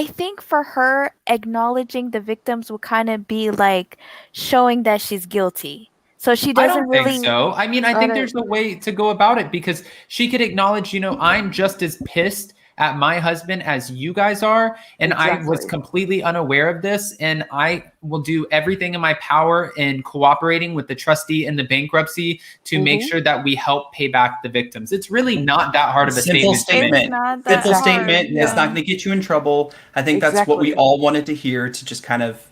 think for her, acknowledging the victims will kind of be like showing that she's guilty. So she doesn't I don't think so. I mean, I think there's a way to go about it, because she could acknowledge, you know, I'm just as pissed at my husband as you guys are, and I was completely unaware of this, and I will do everything in my power in cooperating with the trustee and the bankruptcy to make sure that we help pay back the victims. It's really not that hard of a simple statement. Simple statement. It's not going to get you in trouble. I think that's what we all wanted to hear, to just kind of.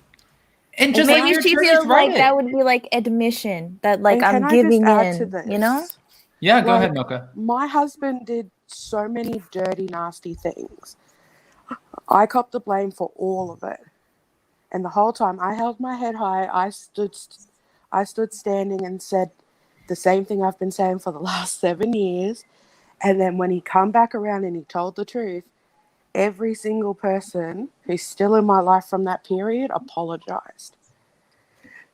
And just maybe she feels like that would be like admission that, like, I'm giving in, you know? Yeah, go ahead, Mocha. My husband did so many dirty, nasty things. I copped the blame for all of it. And the whole time I held my head high, I stood standing and said, the same thing I've been saying for the last 7 years. And then when he come back around and he told the truth, every single person who's still in my life from that period apologized.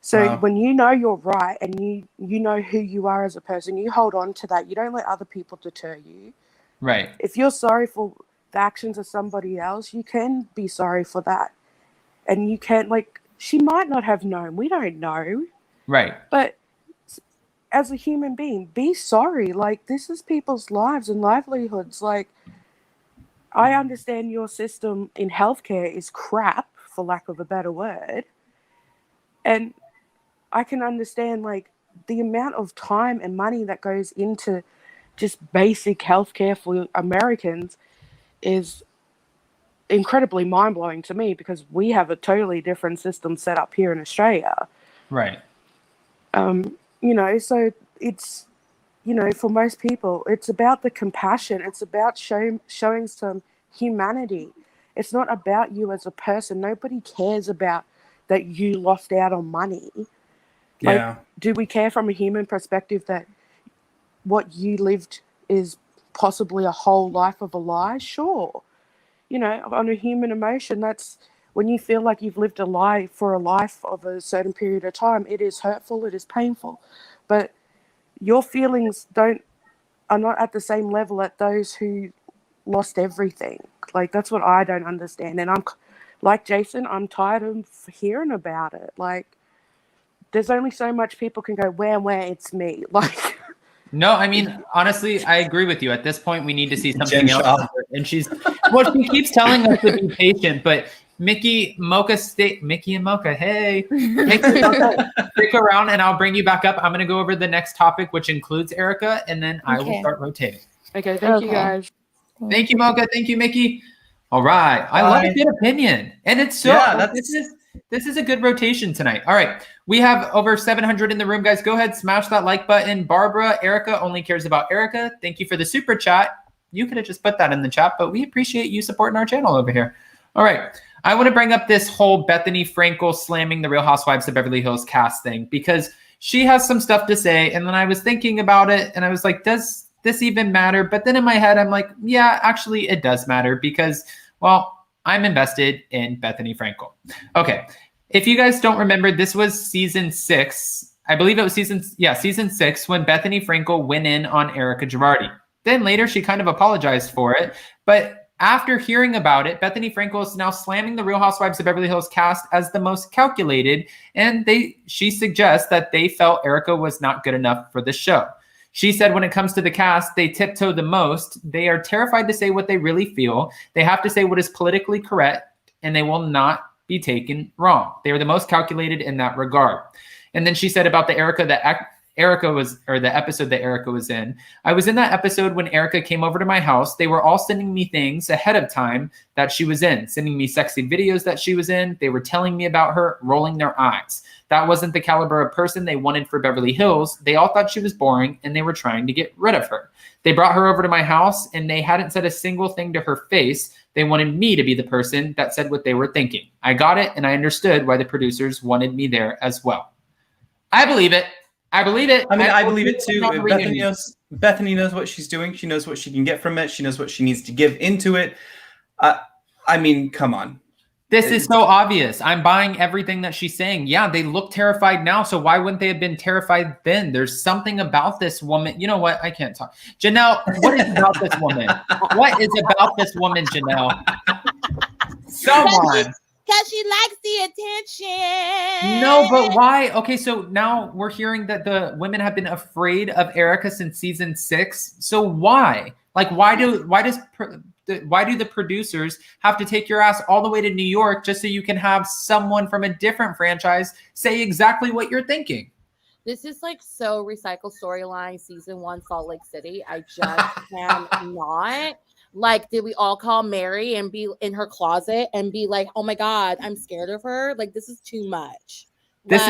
So when you know you're right and you know who you are as a person, you hold on to that. You don't let other people deter you. Right. If you're sorry for the actions of somebody else, you can be sorry for that. And you can't, like, she might not have known. We don't know. Right. But as a human being, be sorry. Like, this is people's lives and livelihoods. Like, I understand your system in healthcare is crap, for lack of a better word. And I can understand, like, the amount of time and money that goes into just basic healthcare for Americans is incredibly mind-blowing to me, because we have a totally different system set up here in Australia. Right. So it's, for most people, it's about the compassion. It's about showing some humanity. It's not about you as a person. Nobody cares about that you lost out on money. Yeah. Like, do we care from a human perspective that what you lived is possibly a whole life of a lie? Sure. On a human emotion, that's when you feel like you've lived a lie for a life of a certain period of time. It is hurtful, it is painful, but your feelings are not at the same level at those who lost everything. Like, that's what I don't understand. And I'm like Jason, I'm tired of hearing about it. Like, there's only so much people can go, where it's me. Like, no, I mean, honestly, I agree with you. At this point, we need to see something else. And she keeps telling us to be patient, but Mickey and Mocha, hey, stick around and I'll bring you back up. I'm going to go over the next topic, which includes Erika, and then I will start rotating. Okay, thank you guys. Thank you, Mocha. Thank you, Mickey. All right. I love a good opinion. And it's this is a good rotation tonight. All right. We have over 700 in the room, guys. Go ahead, smash that like button. Barbara, Erika only cares about Erika. Thank you for the super chat. You could have just put that in the chat, but we appreciate you supporting our channel over here. All right. I want to bring up this whole Bethenny Frankel slamming the Real Housewives of Beverly Hills cast thing, because she has some stuff to say. And then I was thinking about it and I was like, does this even matter? But then in my head, I'm like, yeah, actually it does matter, because, well, I'm invested in Bethenny Frankel. Okay. If you guys don't remember, this was season 6. I believe it was season 6 when Bethenny Frankel went in on Erika Girardi. Then later she kind of apologized for it. But after hearing about it, Bethenny Frankel is now slamming the Real Housewives of Beverly Hills cast as the most calculated. And she suggests that they felt Erika was not good enough for the show. She said when it comes to the cast, they tiptoe the most. They are terrified to say what they really feel. They have to say what is politically correct, and they will not be taken wrong. They are the most calculated in that regard. And then she said about the episode that Erika was in. I was in that episode when Erika came over to my house. They were all sending me things ahead of time that she was in, sending me sexy videos that she was in. They were telling me about her, rolling their eyes. That wasn't the caliber of person they wanted for Beverly Hills. They all thought she was boring and they were trying to get rid of her. They brought her over to my house and they hadn't said a single thing to her face. They wanted me to be the person that said what they were thinking. I got it, and I understood why the producers wanted me there as well. I believe it. I believe it. I mean, I believe it too. Bethenny knows what she's doing. She knows what she can get from it. She knows what she needs to give into it. I mean, come on. This is so obvious. I'm buying everything that she's saying. Yeah, they look terrified now, so why wouldn't they have been terrified then? There's something about this woman. You know what? I can't talk. Janelle, what is about this woman? What is about this woman, Janelle? Come on. Because she likes the attention. No, but why? Okay, so now we're hearing that the women have been afraid of Erika since season 6. So why? Like, why do the producers have to take your ass all the way to New York just so you can have someone from a different franchise say exactly what you're thinking? This is like so recycled storyline season 1 Salt Lake City. I just cannot. Like, did we all call Mary and be in her closet and be like, oh my God, I'm scared of her? Like, this is too much. Here's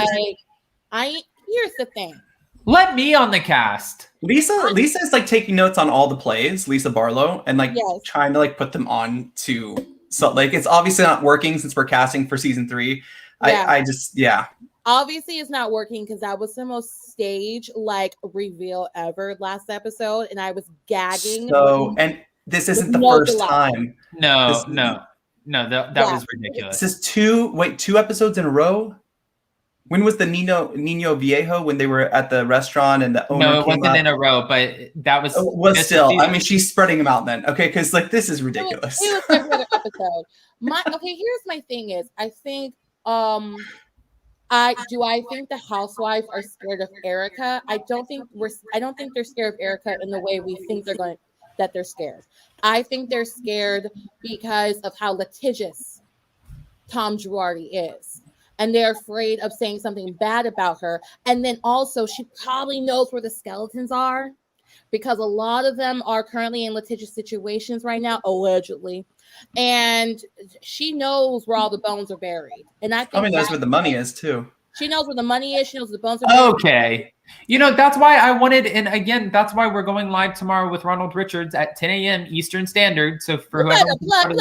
the thing. Let me on the cast. Lisa is like taking notes on all the plays, Lisa Barlow, and like trying to like put them on to Salt Lake. It's obviously not working since we're casting for season 3. I just Obviously, it's not working because that was the most stage like reveal ever last episode, and I was gagging. So, and this isn't the no first delight. time. No, that was ridiculous. This is two episodes in a row. When was the Nino Viejo when they were at the restaurant and the owner? No, it wasn't in a row, but that was. Still. I mean, she's spreading them out then. Okay, because like this is ridiculous. It was every other episode. Here's my thing is, I think I think the housewives are scared of Erika. I don't think they're scared of Erika in the way we think they're scared. I think they're scared because of how litigious Tom Girardi is. And they're afraid of saying something bad about her. And then also she probably knows where the skeletons are because a lot of them are currently in litigious situations right now, allegedly. And she knows where all the bones are buried. And I think probably knows where the money is too. She knows where the money is. She knows where the bones are buried. Okay. You know, that's why I wanted, and again, that's why we're going live tomorrow with Ronald Richards at 10 a.m. Eastern Standard. So for whoever. Plug.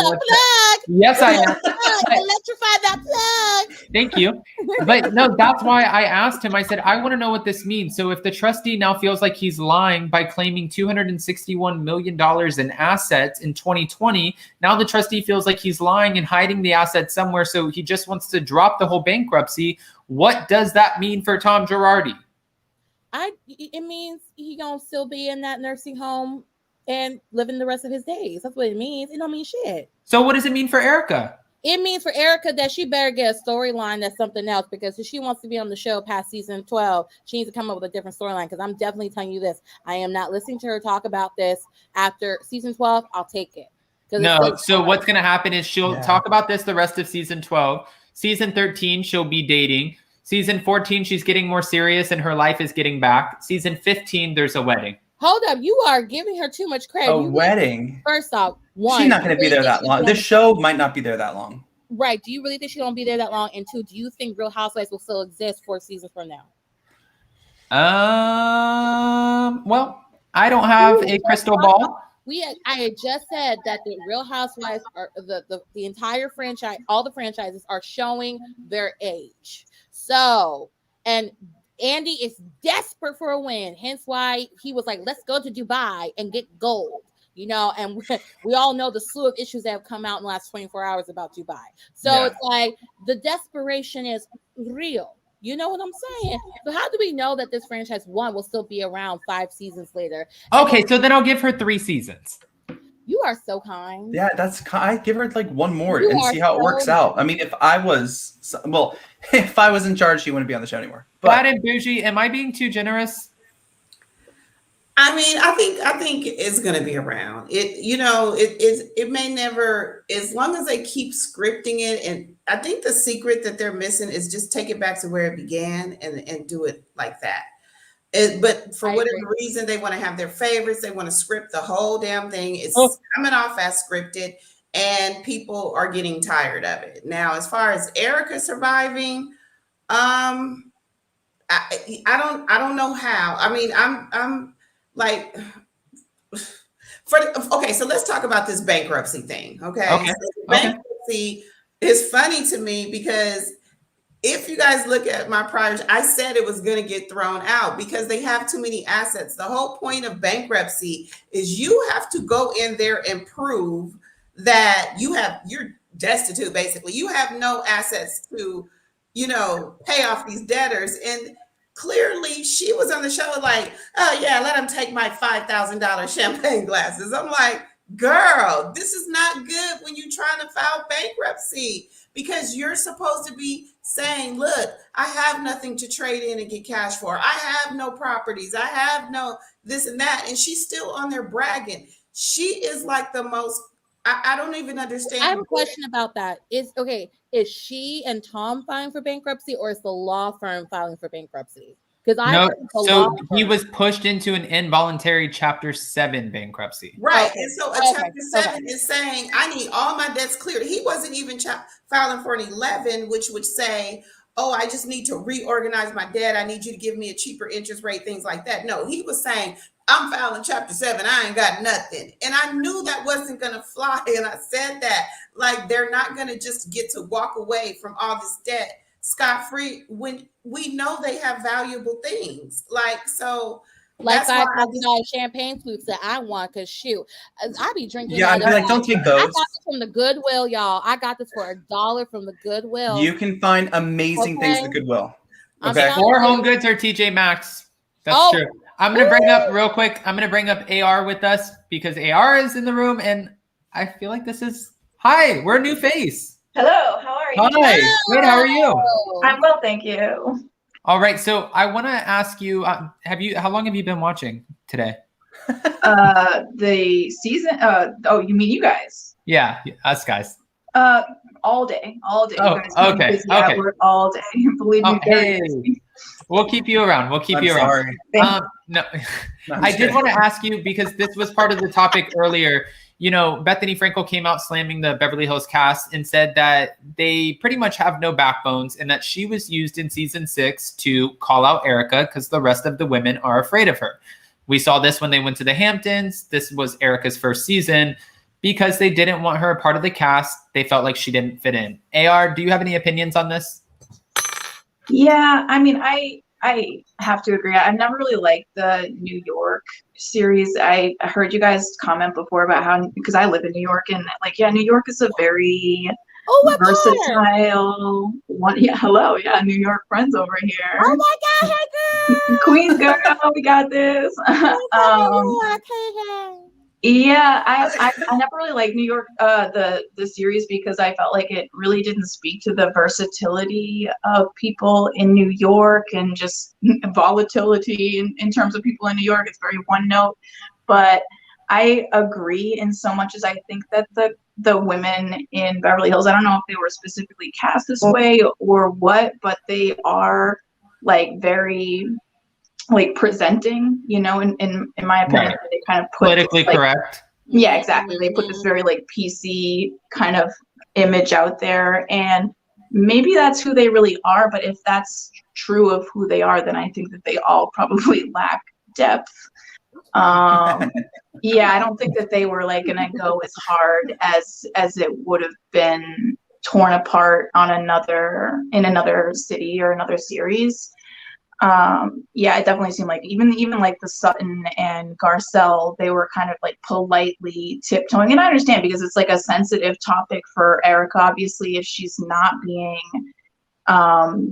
Yes, I am. Electrify that plug. Thank you. But no, that's why I asked him. I said, I want to know what this means. So if the trustee now feels like he's lying by claiming $261 million in assets in 2020, now the trustee feels like he's lying and hiding the assets somewhere. So he just wants to drop the whole bankruptcy. What does that mean for Tom Girardi? It means he gonna still be in that nursing home and living the rest of his days. That's what it means. It don't mean shit. So what does it mean for Erika? It means for Erika that she better get a storyline that's something else, because if she wants to be on the show past season 12, she needs to come up with a different storyline. Because I'm definitely telling you this, I am not listening to her talk about this after season 12. I'll take it. No. So what's gonna happen is she'll talk about this the rest of season 12. Season 13, she'll be dating. Season 14, she's getting more serious and her life is getting back. Season 15, there's a wedding. Hold up. You are giving her too much credit. Wedding? First off, one. She's not going to be there that long. This show might not be there that long. Right. Do you really think she won't be there that long? And two, do you think Real Housewives will still exist 4 seasons from now? Well, I don't have a crystal ball. I had just said that the Real Housewives are the entire franchise, all the franchises are showing their age. So, and Andy is desperate for a win, hence why he was like, let's go to Dubai and get gold, you know, and we all know the slew of issues that have come out in the last 24 hours about Dubai. So It's like the desperation is real. You know what I'm saying? So how do we know that this franchise one will still be around 5 seasons later? Okay, so then I'll give her 3 seasons. You are so kind. Yeah, I give her like one more and see how it works out. I mean, if I was in charge, she wouldn't be on the show anymore. But Bad and bougie, am I being too generous? I mean, I think it's going to be around. It may never, as long as they keep scripting it. And I think the secret that they're missing is just take it back to where it began and do it like that. But for whatever reason, they want to have their favorites. They want to script the whole damn thing. It's coming off as scripted, and people are getting tired of it. Now, as far as Erika surviving, I don't know how. I mean, I'm like, so let's talk about this bankruptcy thing. Okay. So bankruptcy is funny to me because if you guys look at my prior, I said it was going to get thrown out because they have too many assets. The whole point of bankruptcy is you have to go in there and prove that you're destitute, basically. You have no assets to, pay off these debtors. And clearly she was on the show like, oh yeah, let them take my $5,000 champagne glasses. I'm like, girl, this is not good when you're trying to file bankruptcy, because you're supposed to be saying, look, I have nothing to trade in and get cash for. I have no properties. I have no this and that. And she's still on there bragging. She is like the most, I don't even understand. I have a question about that. Is she and Tom filing for bankruptcy, or is the law firm filing for bankruptcy? So he was pushed into an involuntary Chapter 7 bankruptcy. Right. Okay. And so Chapter 7 is saying, I need all my debts cleared. He wasn't even filing for an 11, which would say, oh, I just need to reorganize my debt. I need you to give me a cheaper interest rate, things like that. No, he was saying, I'm filing Chapter 7. I ain't got nothing. And I knew that wasn't going to fly. And I said that, like, they're not going to just get to walk away from all this debt scot-free when we know they have valuable things. Like, so like that's $5,000 champagne flutes that I want, because shoot, I be drinking. Yeah, I'd be like, don't take those. I got this from the Goodwill, y'all. I got this for $1 from the Goodwill. You can find amazing things at the Goodwill. Okay. Or Home Goods or TJ Maxx. That's true. I'm gonna bring up real quick. I'm gonna bring up AR with us because AR is in the room, and I feel like this is we're a new face. Hello, how are you? Hi, good. How are you? I'm well, thank you. All right, so I want to ask you: how long have you been watching today? The season. You mean you guys? Yeah, us guys. All day. Oh, you guys okay. Busy at work all day. Believe me. Hey. We'll keep you around. We'll keep you around. No, I did want to ask you because this was part of the topic earlier. You know, Bethany Frankel came out slamming the Beverly Hills cast and said that they pretty much have no backbones and that she was used in season 6 to call out Erika because the rest of the women are afraid of her. We saw this when they went to the Hamptons. This was Erika's first season because they didn't want her a part of the cast. They felt like she didn't fit in. AR, do you have any opinions on this? Yeah, I mean, I have to agree. I've never really liked the New York series. I heard you guys comment before about how, because I live in New York, and like, yeah, New York is a very versatile one. Yeah, hello. Yeah, New York friends over here. Oh my God, girl. Queens girl, we got this. Yeah, I never really liked New York, the series, because I felt like it really didn't speak to the versatility of people in New York and just volatility in terms of people in New York. It's very one note, but I agree in so much as I think that the women in Beverly Hills, I don't know if they were specifically cast this way or what, but they are like very like presenting, you know, in my opinion, right. They kind of put politically correct. Yeah, exactly. They put this very like PC kind of image out there, and maybe that's who they really are. But if that's true of who they are, then I think that they all probably lack depth. Yeah, I don't think that they were like gonna go as hard as it would have been torn apart on another city or another series. Yeah, it definitely seemed like even like the Sutton and Garcelle, they were kind of like politely tiptoeing. And I understand because it's like a sensitive topic for Erika. Obviously, if she's not being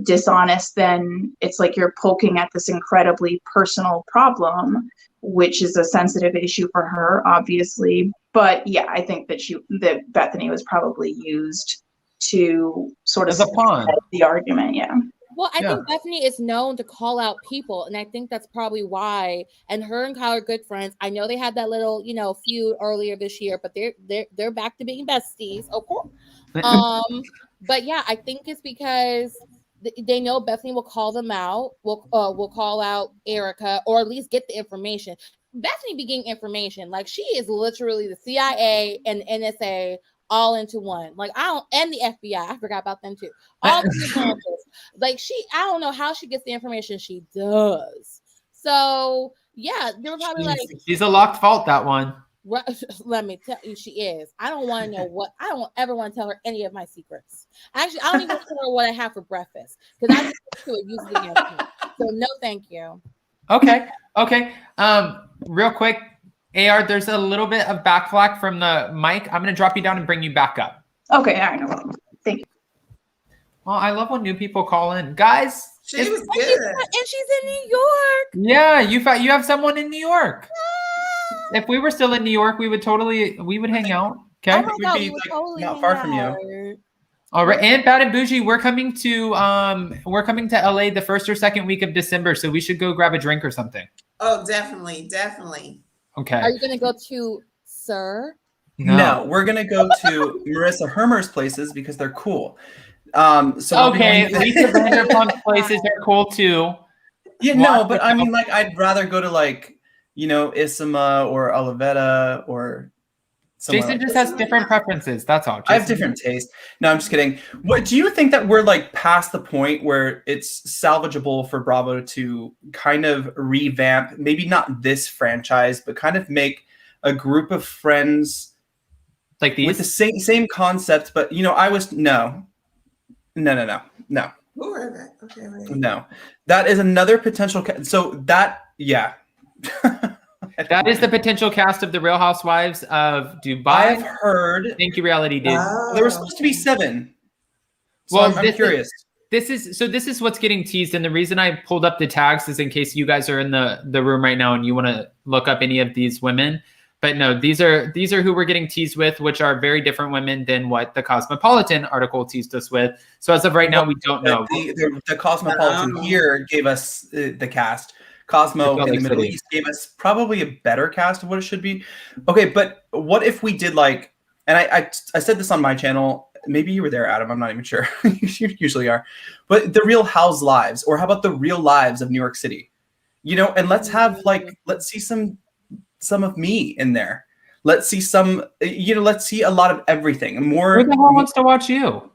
dishonest, then it's like you're poking at this incredibly personal problem, which is a sensitive issue for her, obviously. But yeah, I think that Bethany was probably used to sort of as a pawn the argument. Yeah. Well, I think Bethany is known to call out people, and I think that's probably why. And her and Kyle are good friends. I know they had that little, feud earlier this year, but they're back to being besties. Okay. But yeah, I think it's because they know Bethany will call them out. Will call out Erika, or at least get the information. Bethany be getting information. Like, she is literally the CIA and NSA all into one. Like, and the FBI. I forgot about them too. All like, I don't know how she gets the information she does. So yeah, they were probably like, she's a locked vault, that one. Let me tell you, she is. I don't ever want to tell her any of my secrets. Actually, I don't even tell her what I have for breakfast because I just do it usually against me. So no, thank you. Okay. Real quick, AR, there's a little bit of backflack from the mic. I'm going to drop you down and bring you back up. Okay, all right, no problem. Thank you. Well, I love when new people call in. Guys, she was good. And she's in New York. Yeah, you have someone in New York. If we were still in New York, we would hang out. Okay? Oh my God, we would totally not far from you. All right, and Bad and Bougie, we're coming to LA the first or second week of December, so we should go grab a drink or something. Oh, definitely. Okay. Are you gonna go to Sir? No, we're gonna go to Marissa Hermer's places because they're cool. Lisa Vanderpump's places are cool too. Yeah, no, but I mean, like, I'd rather go to like, Isima or Olivetta or. Jason just has different preferences. That's all. I have different tastes. No, I'm just kidding. What do you think that we're like past the point where it's salvageable for Bravo to kind of revamp, maybe not this franchise, but kind of make a group of friends like these with the same concept? But I was no. Who are that? Okay, wait. No, that is another potential. So that, yeah. That is the potential cast of the Real Housewives of Dubai. I've heard. Thank you, reality dude. There were supposed to be 7. So Well, I'm curious. This is what's getting teased, and the reason I pulled up the tags is in case you guys are in the room right now and you want to look up any of these women. But no, these are who we're getting teased with, which are very different women than what the Cosmopolitan article teased us with. So as of right now, we don't know. The Cosmopolitan here gave us the cast. Cosmo in the Middle East gave us probably a better cast of what it should be. Okay, but what if we did like, and I said this on my channel, maybe you were there, Adam, I'm not even sure. You usually are. But the Real Housewives, or how about the Real Lives of New York City? You know, and let's see some of me in there. Let's see let's see a lot of everything. More. Who the hell wants to watch you?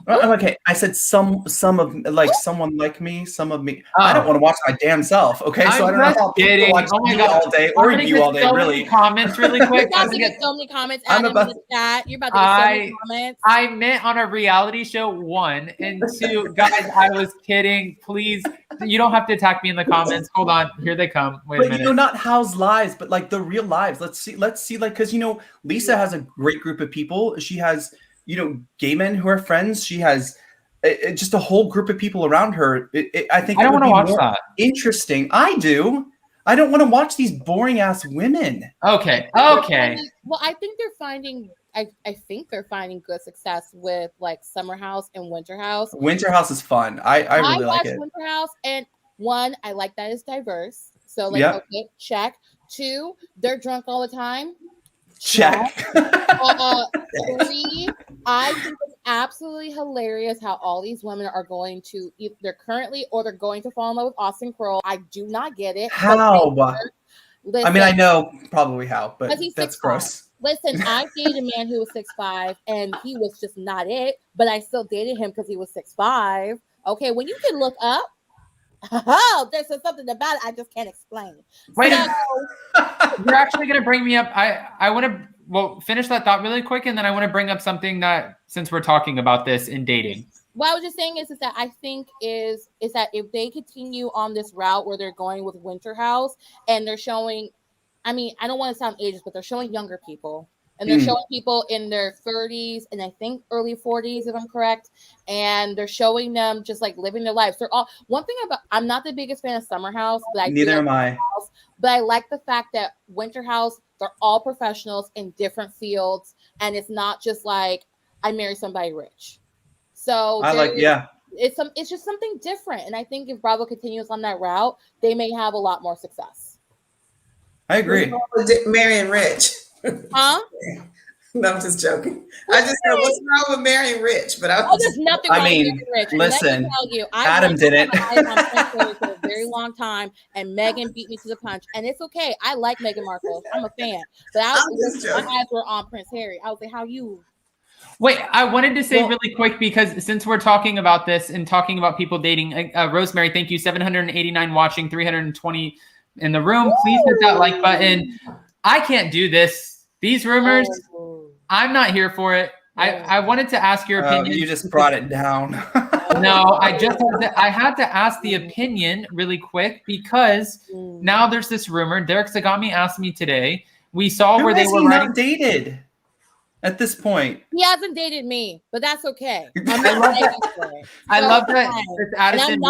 Okay, I said some of like someone like me, some of me. I don't want to watch my damn self. Okay, so I don't know how people watch you all day or you all day. Really, comments really quick. You're about to get so many comments. Adam, in the chat. You're about to get so many comments. I meant on a reality show, 1 and 2, guys. I was kidding. Please, you don't have to attack me in the comments. Hold on, here they come. Wait a minute. You know, not House Lives, but like the real lives. Let's see, like, because you know, Lisa has a great group of people. She has, you know, gay men who are friends. She has just a whole group of people around her. I think I don't want to watch that. Interesting. I do. I don't want to watch these boring ass women. Okay. Well, I think they're finding. I think they're finding good success with like Summer House and Winter House. Winter House is fun. I really like it. Winter House, and 1, I like that it's diverse. So like, okay, check. 2, they're drunk all the time. Check. 3, I think it's absolutely hilarious how all these women are going to either currently or they're going to fall in love with Austin Kroll. I do not get it. How? I mean, I know probably how, but that's 6'5". gross. Listen, I dated a man who was 6'5", and he was just not it, but I still dated him because he was 6'5". Okay, when you can look up, there's something about it I just can't explain. Wait, you're actually going to bring me up. I want to finish that thought really quick, and then I want to bring up something that, since we're talking about this in dating. What I was just saying is that I think is that if they continue on this route where they're going with Winter House and they're showing, I mean, I don't want to sound ageist, but they're showing younger people. And they're showing people in their 30s and I think early 40s, if I'm correct. And they're showing them just like living their lives. They're all one thing about. I'm not the biggest fan of Summer House, but neither am I. But I like the fact that Winter House, they're all professionals in different fields, and it's not just like I married somebody rich. So it's just something different. And I think if Bravo continues on that route, they may have a lot more success. I agree. Marrying rich. Huh? No, I'm just joking. I just said, what's wrong with marrying rich? But there's nothing wrong with marrying rich. Listen, tell you, Adam did it for a very long time, and Meghan beat me to the punch. And it's okay. I like Meghan Markle. I'm a fan. But my eyes were on Prince Harry. I was like, how you? Wait, I wanted to say really quick, because since we're talking about this and talking about people dating, Rosemary, thank you. 789 watching, 320 in the room. Please hit that like button. I can't do this. These rumors, I'm not here for it. I wanted to ask your opinion. You just brought it down. No, I had to ask the opinion really quick, because now there's this rumor. Derek Zagami asked me today. We saw where they were not dated at this point. He hasn't dated me, but that's okay. I love that. Addison,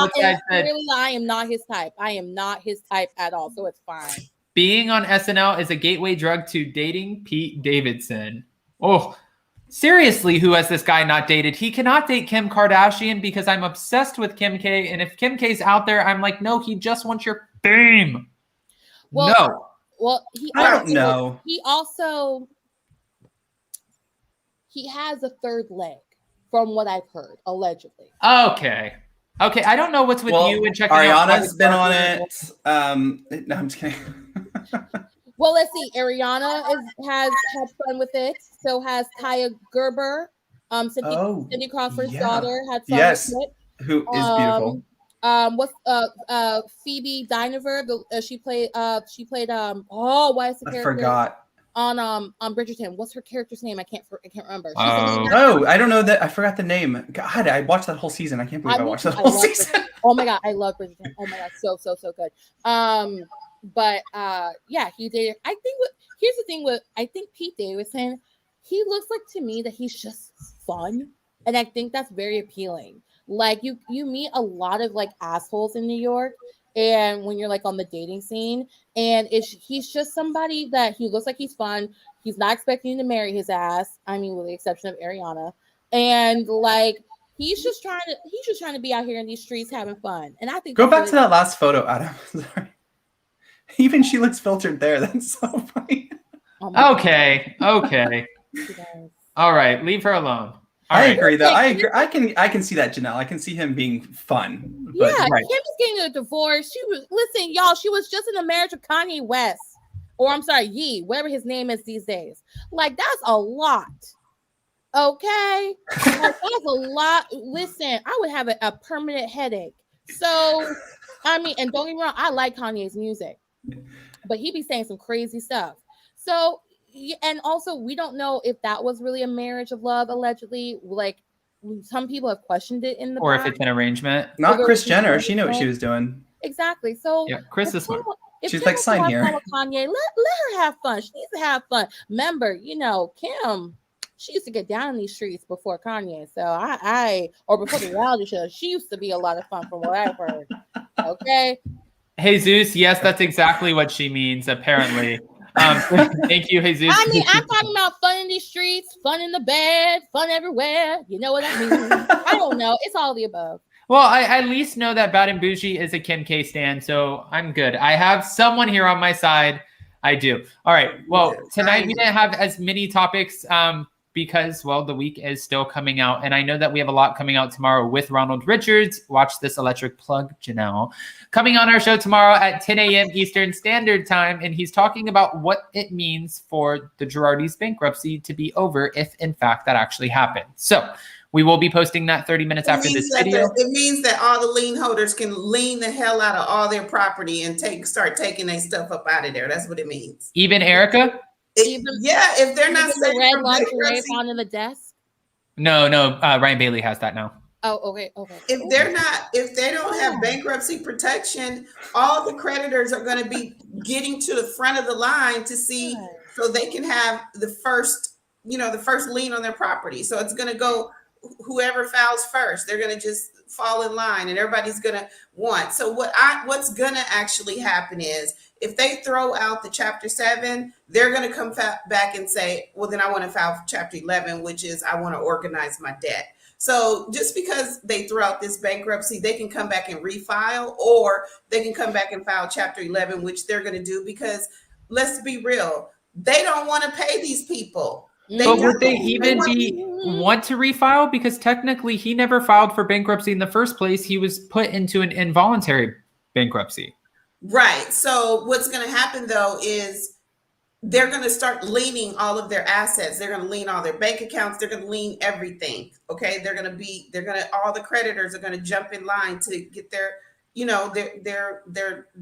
I am not his type. I am not his type at all, so it's fine. Being on SNL is a gateway drug to dating Pete Davidson. Oh, seriously, who has this guy not dated? He cannot date Kim Kardashian because I'm obsessed with Kim K. And if Kim K's out there, I'm like, no, he just wants your fame. Well, I don't know. He also, he has a third leg, from what I've heard, allegedly. Okay. I don't know what's with you and checking out. Ariana's been on it. No, I'm just kidding. Well, let's see. Ariana has had fun with it. So has Kaya Gerber. Cindy Crawford's daughter had fun with it. Who is beautiful. Phoebe Dynevor? She played. Why is the character? I forgot. on Bridgerton. What's her character's name? I can't remember. She's I don't know that. I forgot the name. God, I watched that whole season. I can't believe I watched that whole season. Oh my God, I love Bridgerton. Oh my God, so good. But yeah, he dated. Here's the thing with Pete Davidson. He looks like to me that he's just fun, and I think that's very appealing. Like you meet a lot of like assholes in New York. And when you're like on the dating scene, and he's just somebody that he looks like he's fun. He's not expecting you to marry his ass. I mean, with the exception of Ariana. And like he's just trying to be out here in these streets having fun. And I think go back to that last photo, Adam. Sorry. Even she looks filtered there. That's so funny. Okay. All right, leave her alone. I agree though. I can see that, Janelle. I can see him being fun. But, yeah, Kim is getting a divorce. She was just in a marriage with Kanye West. Or I'm sorry, Ye, whatever his name is these days. Like, that's a lot. Okay? Like, that's a lot. Listen, I would have a permanent headache. So, I mean, and don't get me wrong, I like Kanye's music. But he be saying some crazy stuff. So, and also, we don't know if that was really a marriage of love, allegedly. Like, some people have questioned it in the or if it's an arrangement. Not Kris Jenner. She knew what she was doing. Exactly. So, yeah, Kris is smart. She's like, sign here. Kanye, let her have fun. She needs to have fun. Remember, Kim, she used to get down in these streets before Kanye. So or before the reality show, she used to be a lot of fun from what I've heard. Okay. Jesus, yes, that's exactly what she means, apparently. Thank you, Jesus. I mean, I'm talking about fun in these streets, fun in the bed, fun everywhere. You know what I mean? I don't know. It's all the above. Well, I at least know that Bad and Bougie is a Kim K stan, so I'm good. I have someone here on my side. I do. All right. Well, tonight we didn't have as many topics because, well, the week is still coming out. And I know that we have a lot coming out tomorrow with Ronald Richards. Watch this electric plug, Janelle. Coming on our show tomorrow at 10 a.m. Eastern Standard Time. And he's talking about what it means for the Girardi's bankruptcy to be over if, in fact, that actually happened. So we will be posting that 30 minutes after this video. It means that all the lien holders can lien the hell out of all their property and start taking their stuff up out of there. That's what it means. Even Erika? If they're not the red lingerie found in the desk. No, Ryan Bailey has that now. Oh, okay. If they don't have bankruptcy protection, all the creditors are going to be getting to the front of the line to see, so they can have the first lien on their property. So it's going to go whoever files first. They're going to just fall in line, and everybody's going to want. So what's going to actually happen is, if they throw out the Chapter 7, they're going to come back and say, well, then I want to file for Chapter 11, which is I want to organize my debt. So just because they throw out this bankruptcy, they can come back and refile, or they can come back and file Chapter 11, which they're going to do, because let's be real, they don't want to pay these people. But would they even want to refile? Because technically he never filed for bankruptcy in the first place. He was put into an involuntary bankruptcy. Right. So what's going to happen, though, is they're going to start leaning all of their assets. They're going to lean all their bank accounts. They're going to lean everything. Okay. All the creditors are going to jump in line to get their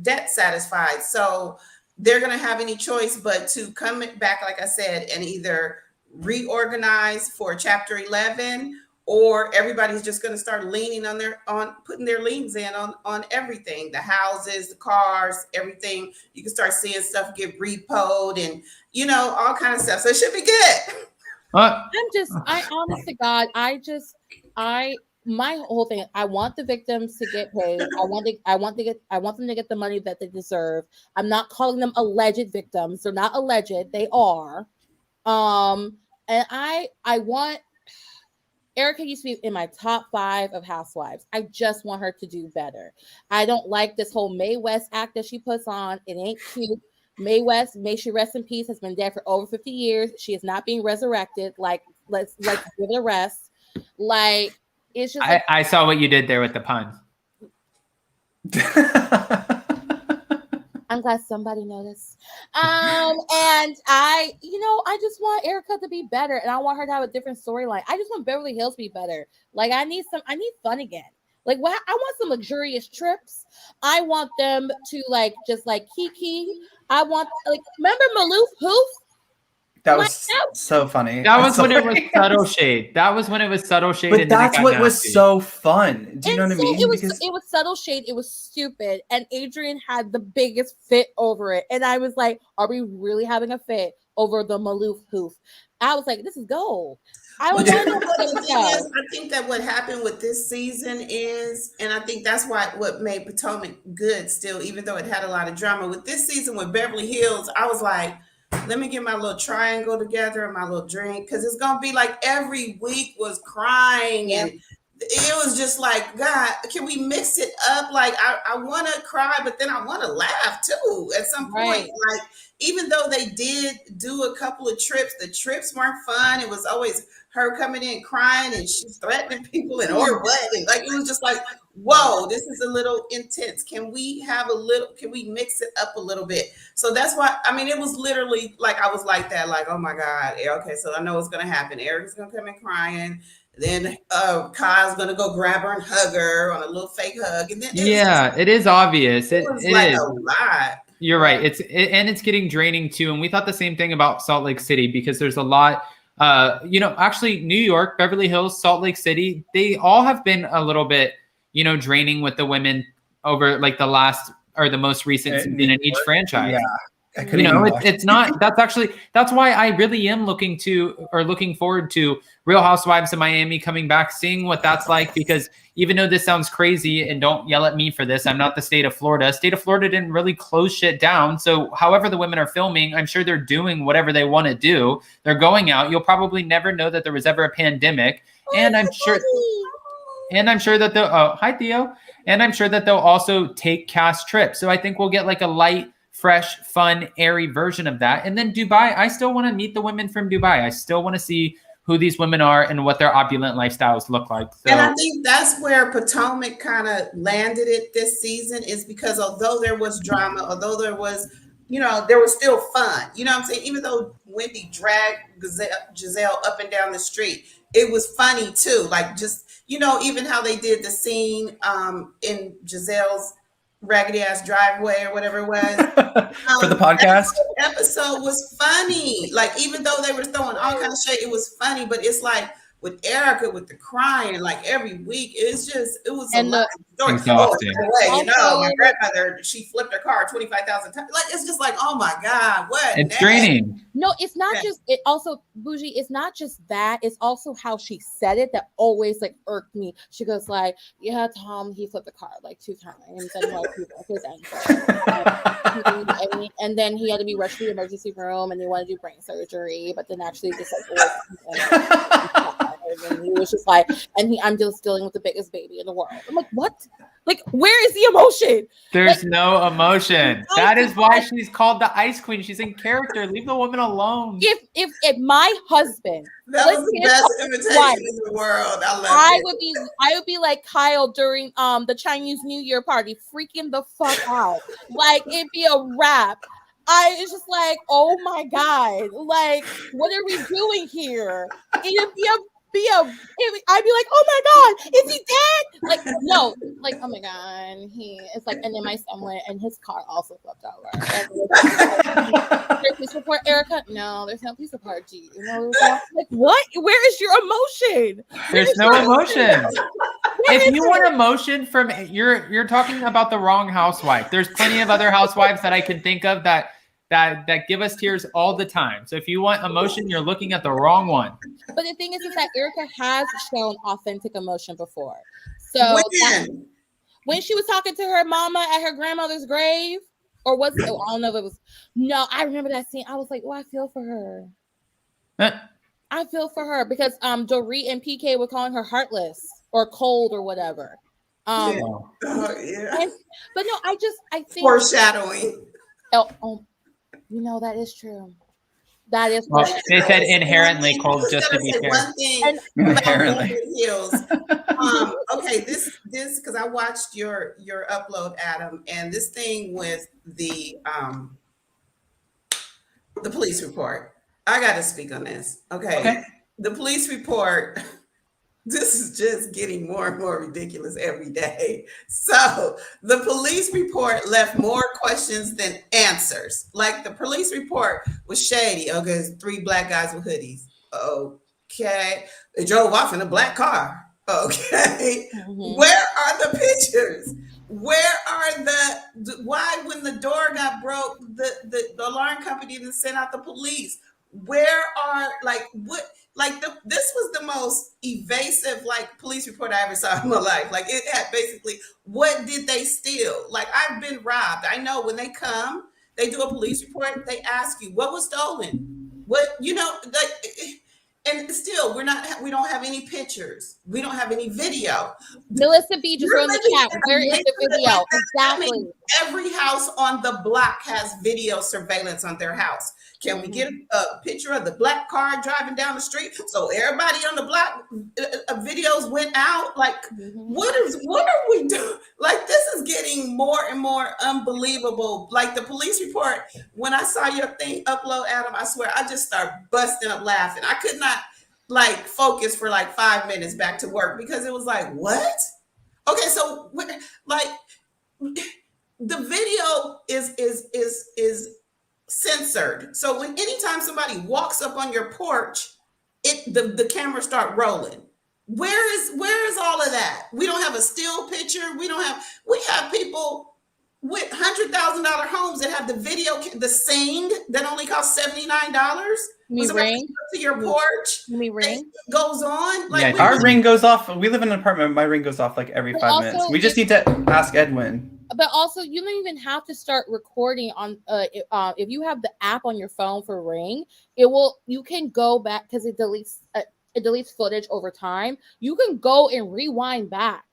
debt satisfied. So they're going to have any choice but to come back, like I said, and either reorganize for Chapter 11, or everybody's just going to start leaning on putting their liens in on everything, the houses, the cars, everything. You can start seeing stuff get repoed and, all kind of stuff. So it should be good. Honest to God, my whole thing, I want the victims to get paid. I want them to get the money that they deserve. I'm not calling them alleged victims. They're not alleged. They are. And I want, Erika used to be in my top 5 of housewives. I just want her to do better. I don't like this whole Mae West act that she puts on. It ain't cute. Mae West, may she rest in peace, has been dead for over 50 years. She is not being resurrected. Like, let's give it a rest. Like, it's just. I saw what you did there with the pun. I'm glad somebody noticed. And I just want Erika to be better, and I want her to have a different storyline. I just want Beverly Hills to be better. Like, I need fun again. Like, what? I want some luxurious trips. I want them to just Kiki. I want, remember Maloof Hoof? That was so funny. That was when it was subtle shade. That was when it was subtle shade. But and then that's what was so fun. Do you know what I mean? It was subtle shade. It was stupid. And Adrian had the biggest fit over it. And I was like, are we really having a fit over the Maloof hoof? I was like, this is gold. I think that what happened with this season is, and I think that's what made Potomac good still, even though it had a lot of drama. With this season with Beverly Hills, I was like, let me get my little triangle together and my little drink, because it's gonna be like every week was crying and it was just like, God, can we mix it up? Like I want to cry, but then I want to laugh too at some point. Like, even though they did do a couple of trips, the trips weren't fun. It was always her coming in crying and she's threatening people and or what. And like, it was just like, whoa, this is a little intense. Can we mix it up a little bit? So that's why, I mean, it was literally like, I was like that, like, oh my God. Okay, so I know what's going to happen. Eric's going to come in crying. Then Kyle's going to go grab her and hug her on a little fake hug. And then it is obvious. It was like a lot. You're right. It's getting draining too. And we thought the same thing about Salt Lake City, because there's a lot, actually New York, Beverly Hills, Salt Lake City, they all have been a little bit, draining with the women over like the last or the most recent season in each franchise. Yeah. It's not, that's why I really am looking forward to Real Housewives of Miami coming back, seeing what that's like, because even though this sounds crazy, and don't yell at me for this, I'm not the state of Florida. State of Florida didn't really close shit down. So however the women are filming, I'm sure they're doing whatever they want to do. They're going out. You'll probably never know that there was ever a pandemic. And I'm sure that they'll, hi Theo. And I'm sure that they'll also take cast trips. So I think we'll get like a light, fresh, fun, airy version of that. And then Dubai, I still want to meet the women from Dubai. I still want to see who these women are and what their opulent lifestyles look like. So, and I think that's where Potomac kind of landed it this season, is because although there was drama, although there was, there was still fun. You know what I'm saying? Even though Wendy dragged Giselle up and down the street, it was funny too. Like, just, even how they did the scene in Giselle's raggedy ass driveway or whatever it was for the podcast. Episode was funny. Like, even though they were throwing all kind of shade, it was funny. But it's like with Erika, with the crying, like every week, it was a lot of story. My grandmother, she flipped her car 25,000 times. Like, it's just like, oh my God, what? It's draining. No, it's not just, it also, Bougie, it's not just that, it's also how she said it that always like irked me. She goes like, yeah, Tom, he flipped the car like 2 times and like he broke his ankle. And then he had to be rushed to the emergency room and they wanted to do brain surgery, but then actually just and he was just like, I'm just dealing with the biggest baby in the world. I'm like, what? Like, where is the emotion? There's no emotion. That is why she's called the Ice Queen. She's in character. Leave the woman alone. If my husband, that was the best invitation in the world. I would be like Kyle during the Chinese New Year party, freaking the fuck out. Like, it'd be a wrap. It's just like, oh my God, like, what are we doing here? I'd be like, oh my God, is he dead? Like, no, like, oh my God, it's like, and then my son went and his car also flipped over. There's police report, Erika? No, there's no police report. G. Like, what? Where is your emotion? There's no emotion. If you want emotion from, you're talking about the wrong housewife. There's plenty of other housewives that I can think of that give us tears all the time. So if you want emotion, you're looking at the wrong one. But the thing is that Erika has shown authentic emotion before. So when she was talking to her mama at her grandmother's grave, or was it? I don't know if it was. No, I remember that scene. I was like, oh, I feel for her. I feel for her because Dorit and PK were calling her heartless or cold or whatever. Yeah. But no, I think foreshadowing. That is true. That is. Well, they said inherently cold, just to be fair. One thing inherently. Okay, this because I watched your upload, Adam, and this thing with the police report. I got to speak on this. Okay. The police report. This is just getting more and more ridiculous every day. So the police report left more questions than answers. Like the police report was shady. Okay, it's 3 black guys with hoodies. Okay. They drove off in a black car. Okay. Where are the pictures? Where are why when the door got broke, the alarm company didn't send out the police? Where are this was the most evasive police report I ever saw in my life. Like it had basically, what did they steal? Like I've been robbed. I know when they come, they do a police report, they ask you what was stolen. What, and still we don't have any pictures. We don't have any video. Melissa B just wrote in the chat, where is the video? Exactly. Every house on the block has video surveillance on their house. Can we get a picture of the black car driving down the street? So everybody on the block, videos went out. Like, what are we doing? Like, this is getting more and more unbelievable. Like the police report, when I saw your thing upload, Adam, I swear, I just started busting up laughing. I could not focus for 5 minutes back to work because it was like, what? Okay, so the video is censored. So anytime somebody walks up on your porch, the camera start rolling. Where is all of that? We don't have a still picture. We have people with $100,000 homes that have the video, the Sing that only costs $79. Ring to your porch. Ring goes on. Our ring goes off. We live in an apartment. My ring goes off every 5 minutes. We just need to ask Edwin. But also, you don't even have to start recording on. If you have the app on your phone for Ring, you can go back because it deletes footage over time. You can go and rewind back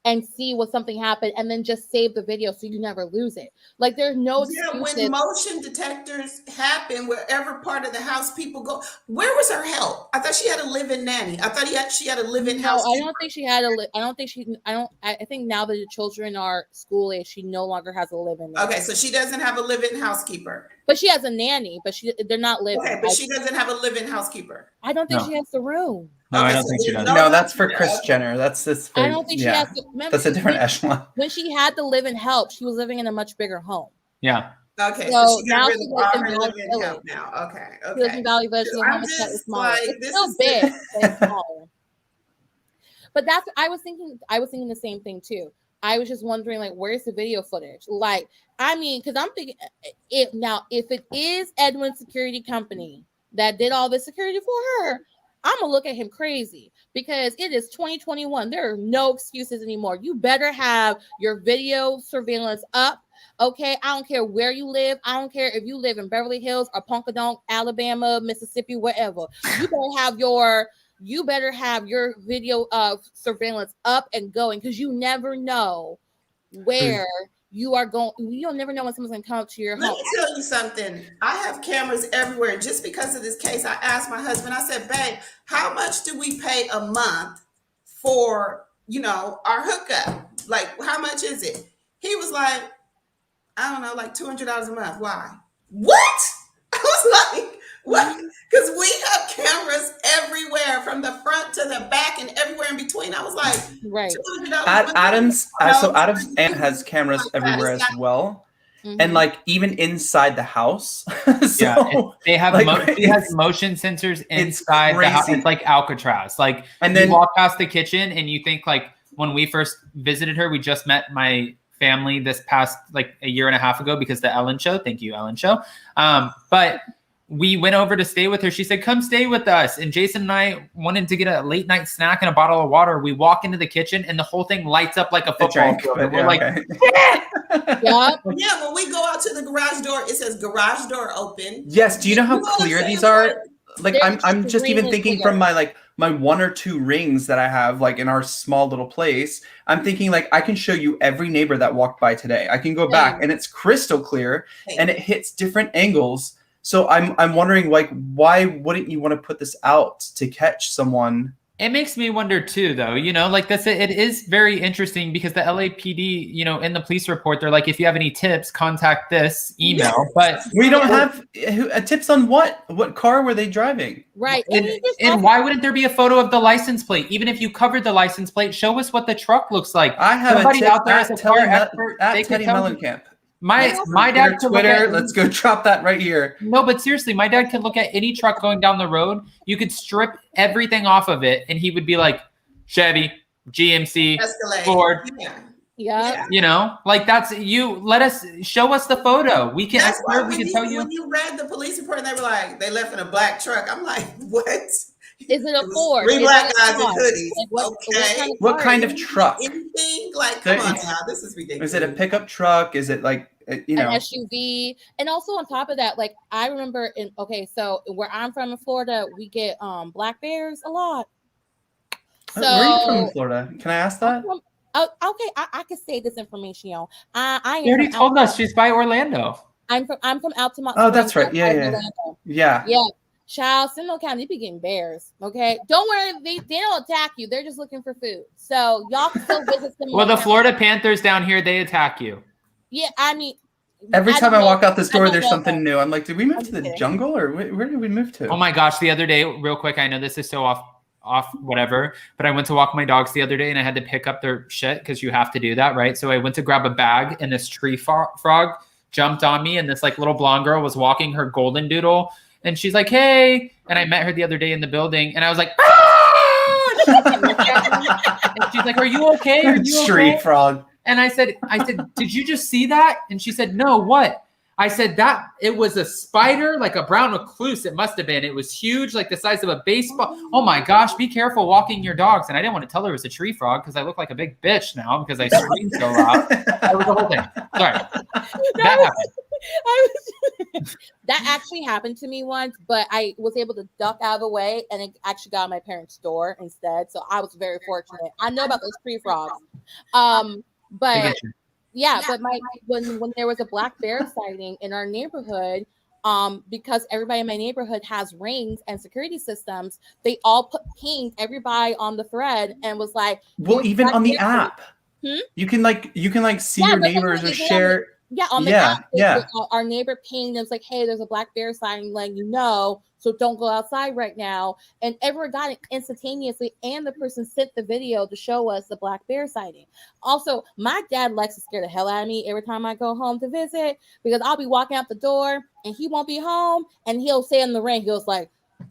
and see what something happened and then just save the video so you never lose it. Like there's no excuses. When motion detectors happen wherever part of the house people go, where was her help? I thought she had a live-in nanny. I thought she had a live-in house. I don't think she had I think now that the children are school age, she no longer has a live-in nanny. Okay, so she doesn't have a live-in housekeeper. But she has a nanny, but they're not living. Okay, but she doesn't have a live-in housekeeper. I don't think she has the room. No, I don't think she does. No, that's for Kris Jenner. That's I don't think she has to. Remember, that's a different echelon. When she had the live-in help, she was living in a much bigger home. Yeah. Okay, so she got rid of her live-in help now. Okay. She lives in Valley Village. It's still big, but it's smaller. But I was thinking the same thing too. I was just wondering, where's the video footage? Because I'm thinking, if it is Edwin's security company that did all the security for her, I'm gonna look at him crazy because it is 2021. There are no excuses anymore. You better have your video surveillance up. Okay, I don't care where you live. I don't care if you live in Beverly Hills or Punkadonk, Alabama, Mississippi, wherever. You better have your video surveillance up and going because you never know where you are going. You'll never know when someone's going to come up to your home. Let me tell you something. I have cameras everywhere. Just because of this case, I asked my husband, I said, babe, how much do we pay a month for, our hookup? Like, how much is it? He was like, I don't know, like $200 a month. Why? What? I was like, what? Because we have cameras everywhere from the front to the back and everywhere in between. I was like, right. Adam's aunt has cameras everywhere as well. Mm-hmm. And even inside the house. They have motion sensors inside the house. It's like Alcatraz. And then you walk past the kitchen and you think when we first visited her, we just met my family this past a year and a half ago because the Ellen show. Thank you, Ellen show. But we went over to stay with her. She said, come stay with us. And Jason and I wanted to get a late night snack and a bottle of water. We walk into the kitchen and the whole thing lights up like a football field. And we're yeah, when we go out to the garage door, it says garage door open. Yes. Do you know how clear these are? I'm just even thinking from my 1 or 2 rings that I have in our small little place. I'm thinking I can show you every neighbor that walked by today. I can go back and it's crystal clear and it hits different angles. So I'm wondering why wouldn't you want to put this out to catch someone It makes me wonder too, though, like this, it is very interesting because the LAPD, in the police report, they're like, if you have any tips, contact this email. Yes. But we don't have tips on what car were they driving? Right. And why wouldn't there be a photo of the license plate? Even if you covered the license plate, show us what the truck looks like. I have somebody out there as a car expert. At Teddy Mellencamp. My dad could Twitter. Let's go drop that right here. No, but seriously, my dad could look at any truck going down the road. You could strip everything off of it, and he would be like, Chevy, GMC, Escalade. Ford. Yeah. Like that's you. Show us the photo. We can. That's why we can tell you. When you read the police report, and they were like, they left in a black truck. I'm like, what? Is it a Ford? 3 black guys in hoodies. Like, what kind of truck? Anything? Like, come on now. This is ridiculous. Is it a pickup truck? Is it like, an SUV? And also on top of that, like I remember so where I'm from in Florida, we get black bears a lot. So where are you from in Florida? Can I ask that? Okay, I can say this information, y'all. I You already told us she's by Orlando. I'm from Altamont. Oh, that's right. Yeah. Child, Seminole County, they be getting bears. Okay, don't worry, they don't attack you. They're just looking for food. So y'all can still visit Seminole. Well, the Florida Panthers down here, they attack you. Yeah, I mean, every time I walk out this door, there's something new. I'm like, did we move to the jungle or where did we move to? Oh my gosh, the other day, real quick, I know this is so off whatever, but I went to walk my dogs the other day and I had to pick up their shit because you have to do that, right? So I went to grab a bag and this tree frog jumped on me, and this like little blonde girl was walking her golden doodle, and she's like, hey, and I met her the other day in the building, and I was like, and she's like, are you okay? Are you tree okay? frog. And I said, did you just see that? And she said, no, what? I said that it was a spider, like a brown recluse. It must have been. It was huge, like the size of a baseball. Oh my gosh, be careful walking your dogs. And I didn't want to tell her it was a tree frog because I look like a big bitch now because I screamed so loud. That was the whole thing. Sorry. That happened. That actually happened to me once, but I was able to duck out of the way, and it actually got on my parents' door instead. So I was very fortunate. I know about those tree frogs. But when there was a black bear sighting in our neighborhood, because everybody in my neighborhood has rings and security systems, they all pinged everybody on the thread and was like, well, even on the app, you can see your neighbors or share. On the app, our neighbor pinged and was like, hey, there's a black bear sighting, letting you know, so don't go outside right now. And everyone got it instantaneously, and the person sent the video to show us the black bear sighting. Also, my dad likes to scare the hell out of me every time I go home to visit, because I'll be walking out the door and he won't be home, and he'll say in the ring, he goes like,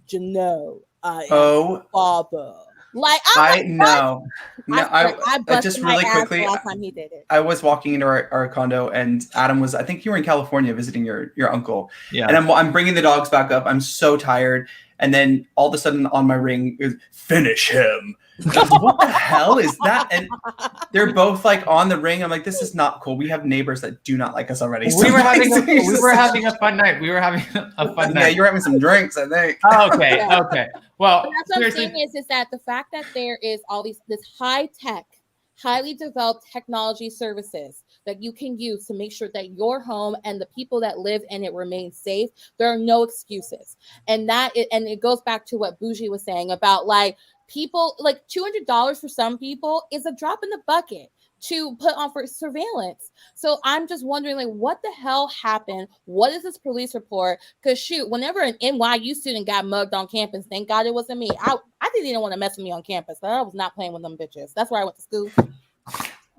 Janelle, I am father. Like I know. No, I just really quickly. Last time he did it. I was walking into our condo, and Adam was. I think you were in California visiting your uncle. Yeah. And I'm bringing the dogs back up. I'm so tired, and then all of a sudden on my ring is finish him. What the hell is that? And they're both like on the ring. I'm like, this is not cool. We have neighbors that do not like us already. We were having a fun night. We were having a fun night. Yeah, you're having some drinks, I think. Okay. Well, but that's what I'm saying is that the fact that there is all this high tech, highly developed technology services that you can use to make sure that your home and the people that live in it remain safe, there are no excuses. And it goes back to what Bougie was saying about like people, like $200 for some people is a drop in the bucket to put on for surveillance. So I'm just wondering, like, what the hell happened? What is this police report? Because shoot, whenever an NYU student got mugged on campus, thank God it wasn't me. I didn't even want to mess with me on campus. I was not playing with them bitches. That's where I went to school.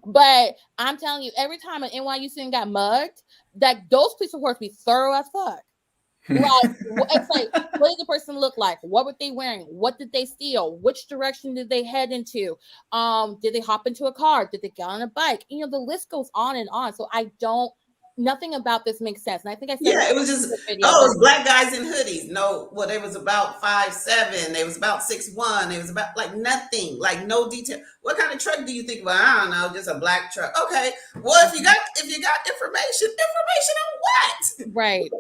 But I'm telling you, every time an NYU student got mugged, that those police reports be thorough as fuck. Like, it's like, what did the person look like? What were they wearing? What did they steal? Which direction did they head into? Did they hop into a car? Did they get on a bike? You know, the list goes on and on. So nothing about this makes sense. And I think I said, it was just, it's black guys in hoodies. No, well, they was about 5'7", they was about 6'1", they was about like nothing, like no detail. What kind of truck do you think? Well, I don't know, just a black truck. Okay, well, if you got information on what? Right.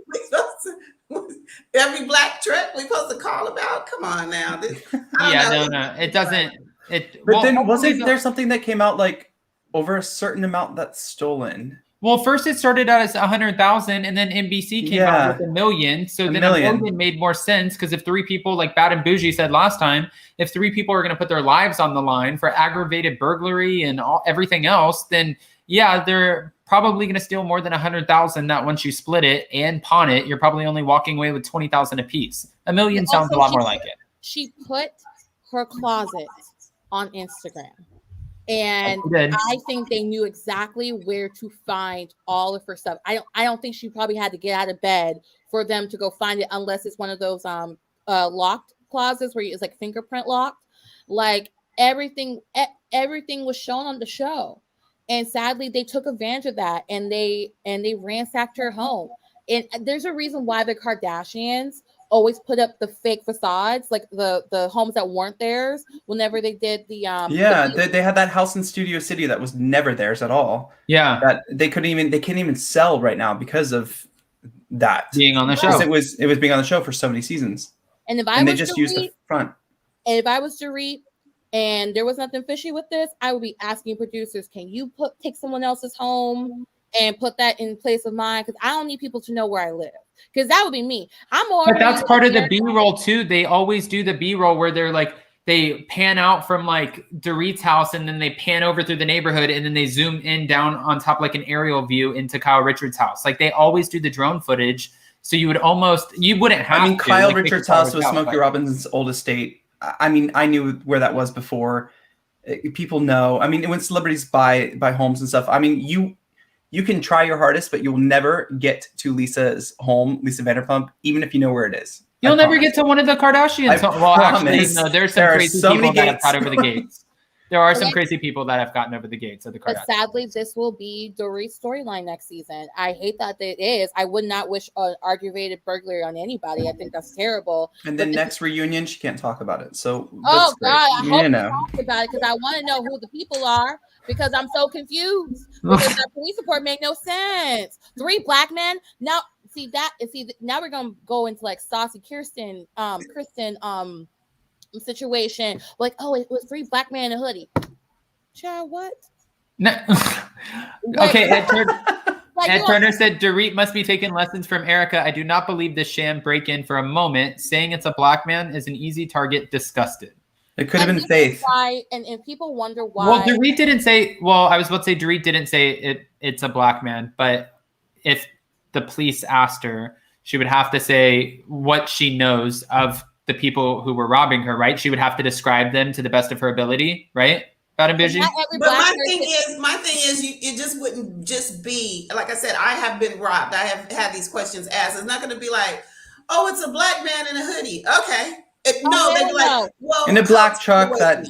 Every black truck we supposed to call about? Come on now. No, it doesn't. But then wasn't there something that came out like over a certain amount that's stolen? Well, first it started out as 100,000, and then NBC came out with $1 million. So then $1 million made more sense, because if 3 people, like Bad and Bougie said last time, if 3 people are going to put their lives on the line for aggravated burglary and everything else, then yeah, they're probably going to steal more than 100,000. That once you split it and pawn it, you're probably only walking away with 20,000 a piece. $1 million sounds a lot more like it. She put her closet on Instagram. And I think they knew exactly where to find all of her stuff. I don't think she probably had to get out of bed for them to go find it, unless it's one of those locked closets where it's like fingerprint locked. Like everything was shown on the show. And sadly, they took advantage of that, and they ransacked her home. And there's a reason why the Kardashians always put up the fake facades, like the homes that weren't theirs, whenever they did the they had that house in Studio City that was never theirs at all. Yeah, that they can't even sell right now because of that being on the show. It was being on the show for so many seasons. And they just used the front. And if I was Dorit and there was nothing fishy with this, I would be asking producers, can you take someone else's home and put that in place of mine? Because I don't need people to know where I live. Because that would be me. But that's part of the B-roll too. They always do the B-roll where they're like, they pan out from like Dorit's house, and then they pan over through the neighborhood, and then they zoom in down on top like an aerial view into Kyle Richards' house. Like they always do the drone footage. So you wouldn't have to. Kyle Richards' house was Smokey Robinson's old estate. I mean, I knew where that was before. People know. I mean, when celebrities buy homes and stuff, I mean, you can try your hardest, but you'll never get to Lisa's home, Lisa Vanderpump, even if you know where it is. You'll never get to one of the Kardashians. Well, actually, no, there's some crazy people that have got over the gates. There are some crazy people that have gotten over the gates of the Kardashians. But sadly, this will be Dorit's storyline next season. I hate that it is. I would not wish an aggravated burglary on anybody. I think that's terrible. And then next reunion, she can't talk about it. So oh God, I hope you talk about it, because I want to know who the people are, because I'm so confused. Because that police report made no sense. 3 black men. Now now we're gonna go into like saucy Kristen situation, like, oh, it was 3 black men in a hoodie. Child, what? No. Okay, Ed Turner said Dorit must be taking lessons from Erika. I do not believe the sham break-in for a moment. Saying it's a black man is an easy target. Disgusted. It could have been Faith. Why? And people wonder why. Well, Dorit didn't say. Well, I was about to say Dorit didn't say it's a black man, but if the police asked her, she would have to say what she knows of the people who were robbing her, right? She would have to describe them to the best of her ability, right? But my thing is, it just wouldn't just be, like I said, I have been robbed. I have had these questions asked. It's not going to be like, oh, it's a black man in a hoodie. Okay. They'd be like, well, in a black truck that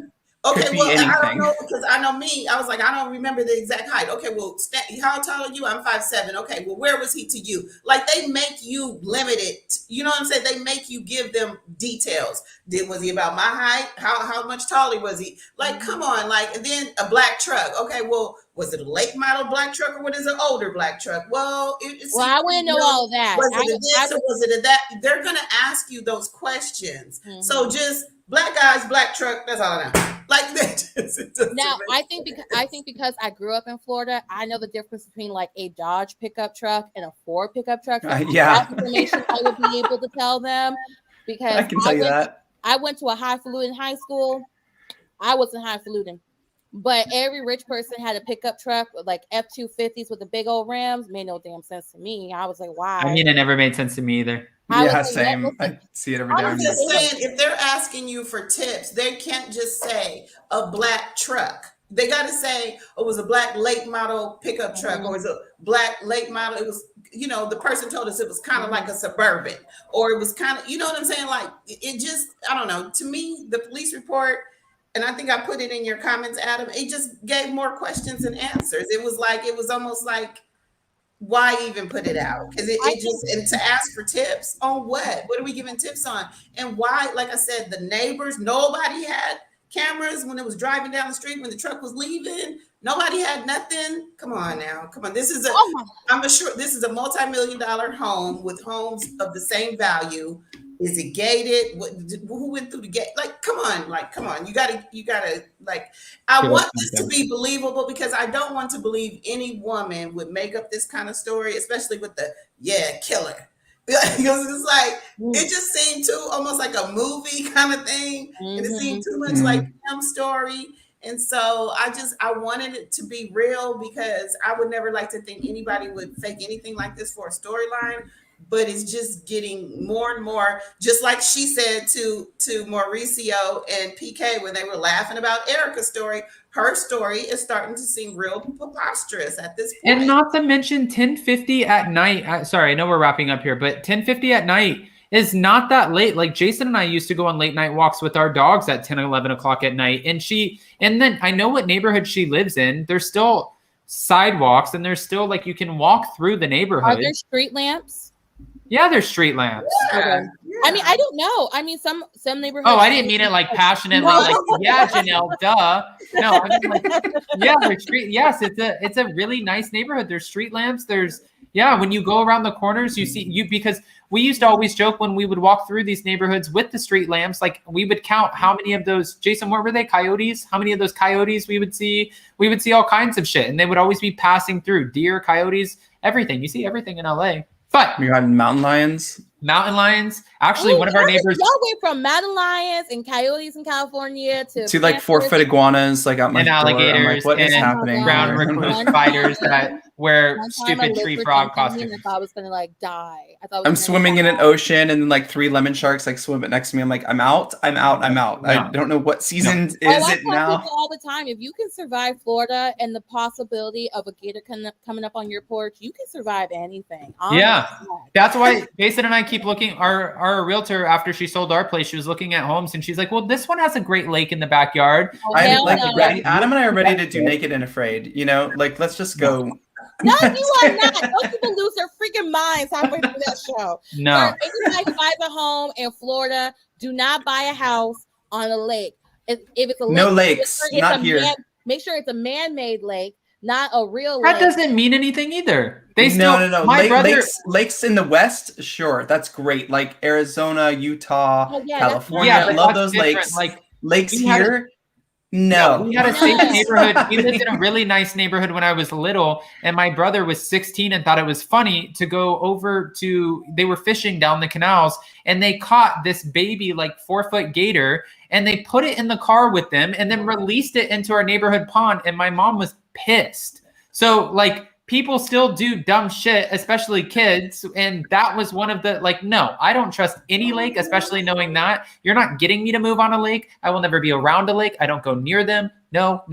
okay, well, I don't know, because I know me. I was like, I don't remember the exact height. Okay, well, how tall are you? I'm 5'7". Okay, well, where was he to you? Like, they make you limited. You know what I'm saying? They make you give them details. Was he about my height? How much taller was he? Like, come on. Like, and then a black truck. Okay, well, was it a late model black truck, or what is an older black truck? Well, I wouldn't know all that. Was it this or was it a that? They're gonna ask you those questions. Mm-hmm. So just black guys, black truck. That's all I know. Like that. Now, I think because I grew up in Florida, I know the difference between like a Dodge pickup truck and a Ford pickup truck. So that information I would be able to tell them, because I can tell you that. I went to a highfalutin high school. I wasn't highfalutin, but every rich person had a pickup truck with like F-250s with the big old rims. Made no damn sense to me. I was like, why? I mean, it never made sense to me either. Yeah, same. I see it every day. I'm just saying, if they're asking you for tips, they can't just say a black truck. They got to say, oh, it was a black late model pickup truck, or it was a black late model. It was, the person told us it was kind of like a Suburban, or it was kind of, you know what I'm saying? Like, it just, I don't know. To me, the police report, and I think I put it in your comments, Adam, it just gave more questions than answers. It was almost like, why even put it out? Because and to ask for tips on what? What are we giving tips on? And why? Like I said, the neighbors, nobody had cameras when it was driving down the street, when the truck was leaving. Nobody had nothing. Come on now. Come on. This is I'm sure this is a multi-million-dollar home with homes of the same value. Is it gated? Who went through the gate? Like, come on. You gotta like, I want this to be believable because I don't want to believe any woman would make up this kind of story, especially with the killer. Because it's like, it just seemed too almost like a movie kind of thing. And it seemed too much like Kim's story. And so I wanted it to be real because I would never like to think anybody would fake anything like this for a storyline. But it's just getting more and more, just like she said to Mauricio and PK when they were laughing about Erika's story. Her story is starting to seem real preposterous at this point. And not to mention 10:50 at night. Sorry, I know we're wrapping up here, but 10:50 at night is not that late. Like Jason and I used to go on late night walks with our dogs at 10, 11 o'clock at night. And then I know what neighborhood she lives in. There's still sidewalks and there's still like you can walk through the neighborhood. Are there street lamps? Yeah, there's street lamps. Okay. I mean, I don't know. I mean, some neighborhoods. Oh, I didn't mean it like passionately. Like, yeah, Janelle, duh. No, I mean like, yeah, there's street. Yes, it's a really nice neighborhood. There's street lamps. When you go around the corners, you see because we used to always joke when we would walk through these neighborhoods with the street lamps. Like we would count how many of those. Jason, what were they? Coyotes? How many of those coyotes we would see? We would see all kinds of shit, and they would always be passing through. Deer, coyotes, everything. You see everything in LA. But we got mountain lions. Actually, one of our neighbors. Y'all went from mountain lions and coyotes in California to like 4-foot iguanas, like out my and door. alligators. I'm like, what is happening? Brown recluse spiders that where stupid tree frog costumes. I thought I was gonna like die. I'm swimming in an ocean and then like 3 lemon sharks like swim next to me. I'm like, I'm out. No. I don't know what season is it now. All the time, if you can survive Florida and the possibility of a gator coming up on your porch, you can survive anything. Honestly. Yeah, that's why Jason and I keep looking. Our realtor, after she sold our place, she was looking at homes and she's like, well, this one has a great lake in the backyard. Adam and I are ready to do Naked and Afraid. You know, like let's just go. No, you are not. Those people lose their freaking minds halfway through that show. No. If anybody buys a home in Florida, do not buy a house on a lake. If it's a lake, no lakes, not here. Make sure it's a man-made lake, not a real lake. That doesn't mean anything either. No. Lakes in the West, sure, that's great. Like Arizona, Utah, California, I love those lakes. Like lakes here. No, we had a safe neighborhood. We lived in a really nice neighborhood when I was little, and my brother was 16 and thought it was funny to go over to. They were fishing down the canals, and they caught this baby like 4-foot gator, and they put it in the car with them, and then released it into our neighborhood pond. And my mom was pissed. So like. People still do dumb shit, especially kids. And that was one of the, like, no, I don't trust any lake, especially knowing that. You're not getting me to move on a lake. I will never be around a lake. I don't go near them. No.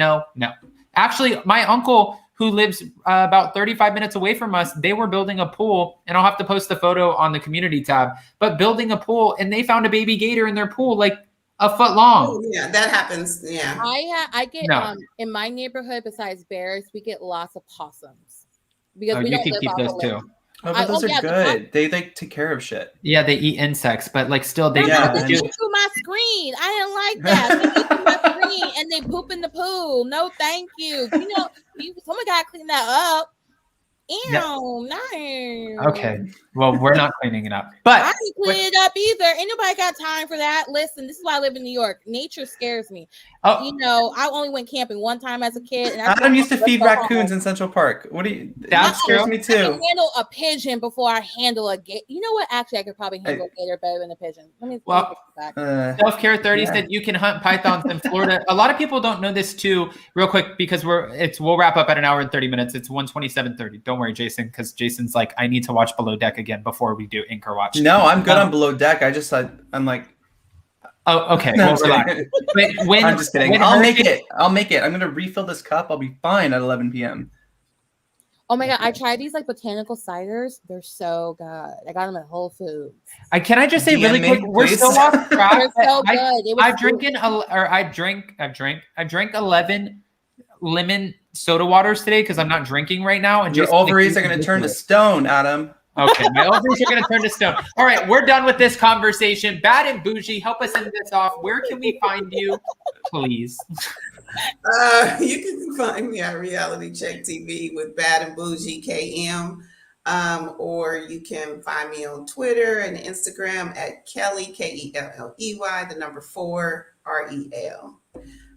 Actually, my uncle, who lives about 35 minutes away from us, they were building a pool. And I'll have to post the photo on the community tab. But building a pool, and they found a baby gator in their pool, like, a foot long. Oh, yeah, that happens. Yeah. I get in my neighborhood, besides bears, we get lots of possums. Because we you don't can live keep off those a too. lake. Oh, but those are good. They like take care of shit. Yeah, they eat insects, but like still they They through my screen. I didn't like that. They eat through my screen and they poop in the pool. No, thank you. Someone gotta clean that up. Ew, no. Okay. Well, we're not cleaning it up. But I didn't clean it up either. Ain't nobody got time for that. Listen, this is why I live in New York. Nature scares me. Oh. I only went camping one time as a kid. And Adam used to feed raccoons in Central Park. That scares me too. I can handle a pigeon before I handle a gator. You know what? Actually, I could probably handle a gator better than a pigeon. Self-care 30 said you can hunt pythons in Florida. A lot of people don't know this too, real quick, because we'll wrap up at an hour and 30 minutes. It's 1:27:30. Don't worry, Jason, because Jason's like, I need to watch Below Deck again before we do Anchor Watch. No, I'm good on Below Deck. I just said I'm like, oh, okay. No, I'm just kidding. I'll make it. I'm gonna refill this cup. I'll be fine at 11 p.m. Oh my god, I tried these like botanical ciders. They're so good. I got them at Whole Foods. Can I just say really quick? We're still off track. They're so good. I drank 11 lemon soda waters today because I'm not drinking right now. And your ovaries are going to turn to stone, Adam. Okay, my ovaries are going to turn to stone. All right, we're done with this conversation. Bad and Bougie, help us end this off. Where can we find you, please? You can find me at Reality Check TV with Bad and Bougie KM. Or you can find me on Twitter and Instagram at Kelly, Kelley, the number 4 REL.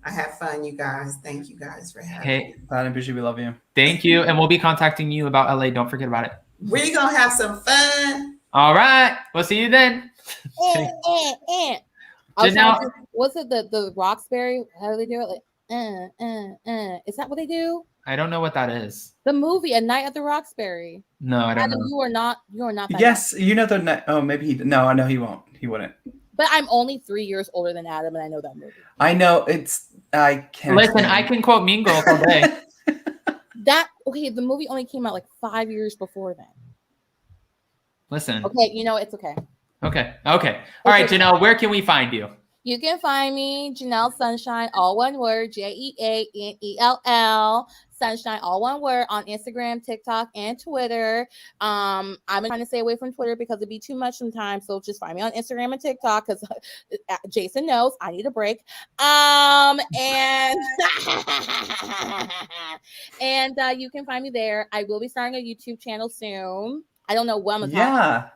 I have fun, you guys. Thank you guys for having me. Bad and Bougie, we love you. Thank you. And we'll be contacting you about LA. Don't forget about it. We're going to have some fun. All right. We'll see you then. Janelle, what's it, the Roxbury? How do they do it? Like, Is that what they do? I don't know what that is. The movie, A Night at the Roxbury. No, I don't know. You are not that Yes, you know the night. Oh, maybe he. No, I know he won't. He wouldn't. But I'm only 3 years older than Adam, and I know that movie. I know I can't. Listen, I can quote Mean Girls all day. The movie only came out like 5 years before then. Listen. Okay, it's okay. Okay. All right, Janelle, where can we find you? You can find me, Janelle Sunshine, all one word, JeANELL, Sunshine, all one word, on Instagram, TikTok, and Twitter. I'm trying to stay away from Twitter because it'd be too much sometimes. So just find me on Instagram and TikTok because Jason knows I need a break. And you can find me there. I will be starting a YouTube channel soon. I don't know what I'm going to talk about.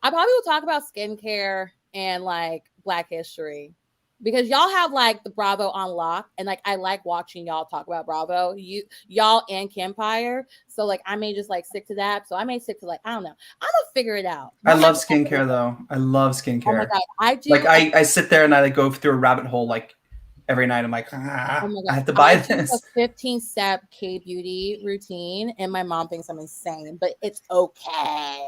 I probably will talk about skincare and like Black history because y'all have like the Bravo on lock, and like I like watching y'all talk about Bravo, y'all and Kempire. So like I may just like stick to that. So I may stick to like, I don't know. I'm gonna figure it out. I love skincare though. I love skincare. Oh my God, I do. Like I sit there and I like go through a rabbit hole like every night. I'm like, I have to buy this. A 15-step K-beauty routine, and my mom thinks I'm insane, but it's okay.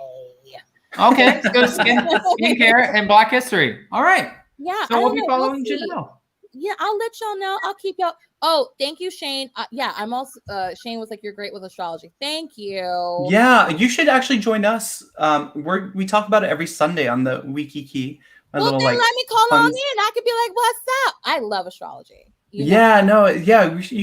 Okay, let's go skincare and Black history. All right. Yeah. So we'll be following Janelle. Yeah, I'll let y'all know. I'll keep y'all. Oh, thank you, Shane. Yeah, I'm also. Shane was like, "You're great with astrology." Thank you. Yeah, you should actually join us. We talk about it every Sunday on the Wiki Key. Then let me call on in. I could be like, "What's up?" I love astrology. You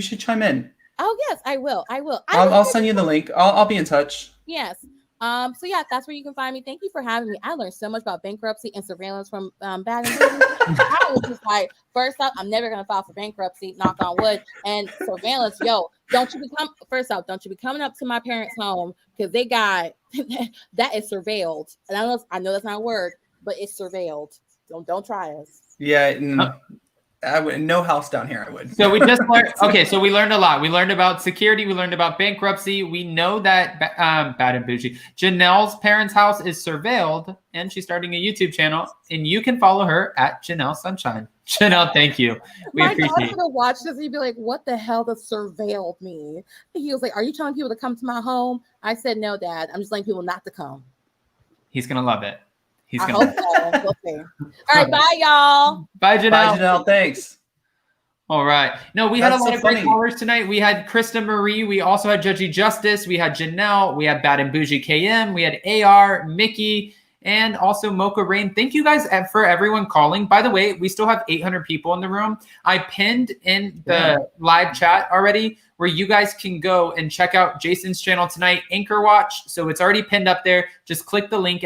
should chime in. Oh yes, I will. I'll send you the link. I'll be in touch. Yes. So yeah, that's where you can find me. Thank you for having me. I learned so much about bankruptcy and surveillance from Bad and Bougie. I was just like, first up, I'm never gonna file for bankruptcy, knock on wood. And surveillance, don't you be coming up to my parents' home because they got that is surveilled. And I know that's not a word, but it's surveilled. Don't try us. Yeah. I would no house down here. I would. So we just learned. Okay, so we learned a lot. We learned about security. We learned about bankruptcy. We know that Bad and Bougie, Janelle's parents' house is surveilled, and she's starting a YouTube channel. And you can follow her at Janelle Sunshine. Janelle, thank you. We appreciate it. My dad would watch this. He'd be like, "What the hell does surveilled mean?" He was like, "Are you telling people to come to my home?" I said, "No, Dad. I'm just letting people not to come." He's gonna love it. I hope so. We'll see. All right, bye, y'all. Bye, Janelle. Bye, Janelle. Thanks. All right. No, we had a lot of great callers tonight. We had Krista Marie. We also had Judgy Justice. We had Janelle. We had Bad and Bougie KM. We had AR, Mickey, and also Mocha Rain. Thank you guys for everyone calling. By the way, we still have 800 people in the room. I pinned in the live chat already where you guys can go and check out Jason's channel tonight, Anchor Watch. So it's already pinned up there. Just click the link.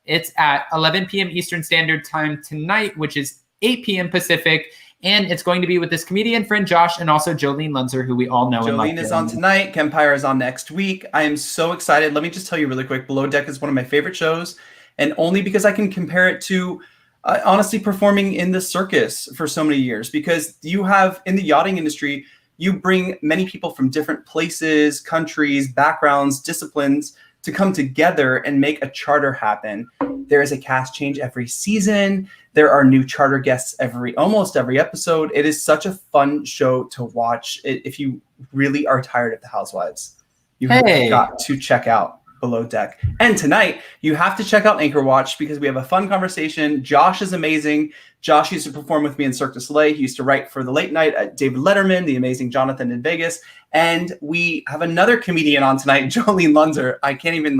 It's at 11 p.m. Eastern Standard Time tonight, which is 8 p.m. Pacific. And it's going to be with this comedian friend, Josh, and also Jolene Lunzer, who we all know. Jolene is on tonight. Kempire is on next week. I am so excited. Let me just tell you really quick. Below Deck is one of my favorite shows. And only because I can compare it to, honestly, performing in the circus for so many years. Because you have, in the yachting industry, you bring many people from different places, countries, backgrounds, disciplines to come together and make a charter happen. There is a cast change every season. There are new charter guests almost every episode. It is such a fun show to watch. If you really are tired of the Housewives, you have got to check out Below Deck. And tonight, you have to check out Anchor Watch because we have a fun conversation. Josh is amazing. Josh used to perform with me in Cirque du Soleil. He used to write for the late night at David Letterman, the amazing Jonathan in Vegas. And we have another comedian on tonight, Jolene Lunzer. I can't even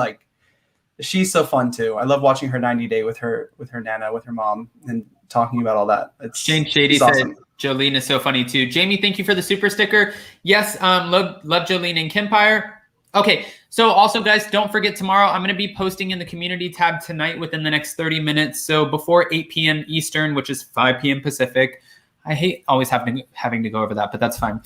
she's so fun too. I love watching her 90 Day with her Nana, with her mom, and talking about all that. Shane Shady said Jolene is so funny too. Jamie, thank you for the super sticker. Yes, love Jolene and Kempire. Okay, so also guys, don't forget tomorrow, I'm going to be posting in the community tab tonight within the next 30 minutes. So before 8 p.m. Eastern, which is 5 p.m. Pacific. I hate always having to go over that, but that's fine.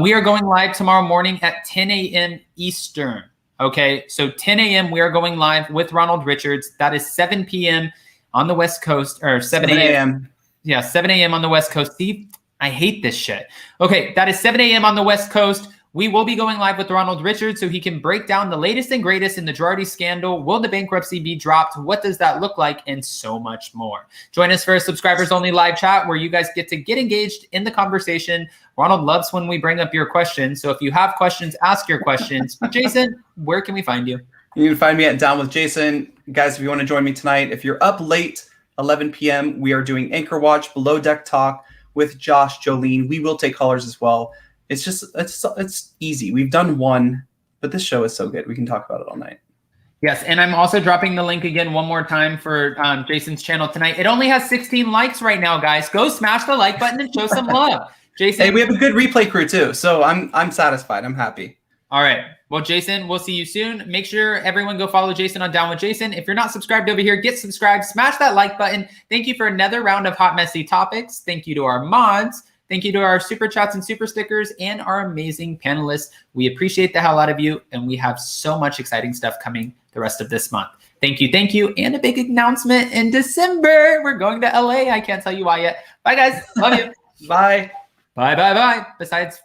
We are going live tomorrow morning at 10 a.m. Eastern. Okay, so 10 a.m. we are going live with Ronald Richards. That is 7 p.m. on the West Coast, or 7 a.m. Yeah, 7 a.m. on the West Coast. See, I hate this shit. Okay, that is 7 a.m. on the West Coast. We will be going live with Ronald Richards so he can break down the latest and greatest in the Girardi scandal. Will the bankruptcy be dropped? What does that look like? And so much more. Join us for a subscribers only live chat where you guys get to get engaged in the conversation. Ronald loves when we bring up your questions. So if you have questions, ask your questions. Jason, where can we find you? You can find me at Down with Jason. Guys, if you want to join me tonight, if you're up late, 11 p.m., we are doing Anchor Watch Below Deck Talk with Josh, Jolene. We will take callers as well. It's just, it's easy. We've done one, but this show is so good. We can talk about it all night. Yes, and I'm also dropping the link again one more time for Jason's channel tonight. It only has 16 likes right now, guys. Go smash the like button and show some love. Jason. Hey, we have a good replay crew too, so I'm satisfied. I'm happy. All right. Well, Jason, we'll see you soon. Make sure everyone go follow Jason on Down with Jason. If you're not subscribed over here, get subscribed. Smash that like button. Thank you for another round of hot, messy topics. Thank you to our mods. Thank you to our super chats and super stickers and our amazing panelists. We appreciate the hell out of you, and we have so much exciting stuff coming the rest of this month. Thank you, and a big announcement in December. We're going to LA. I can't tell you why yet. Bye, guys. Love you. Bye. Bye. Besides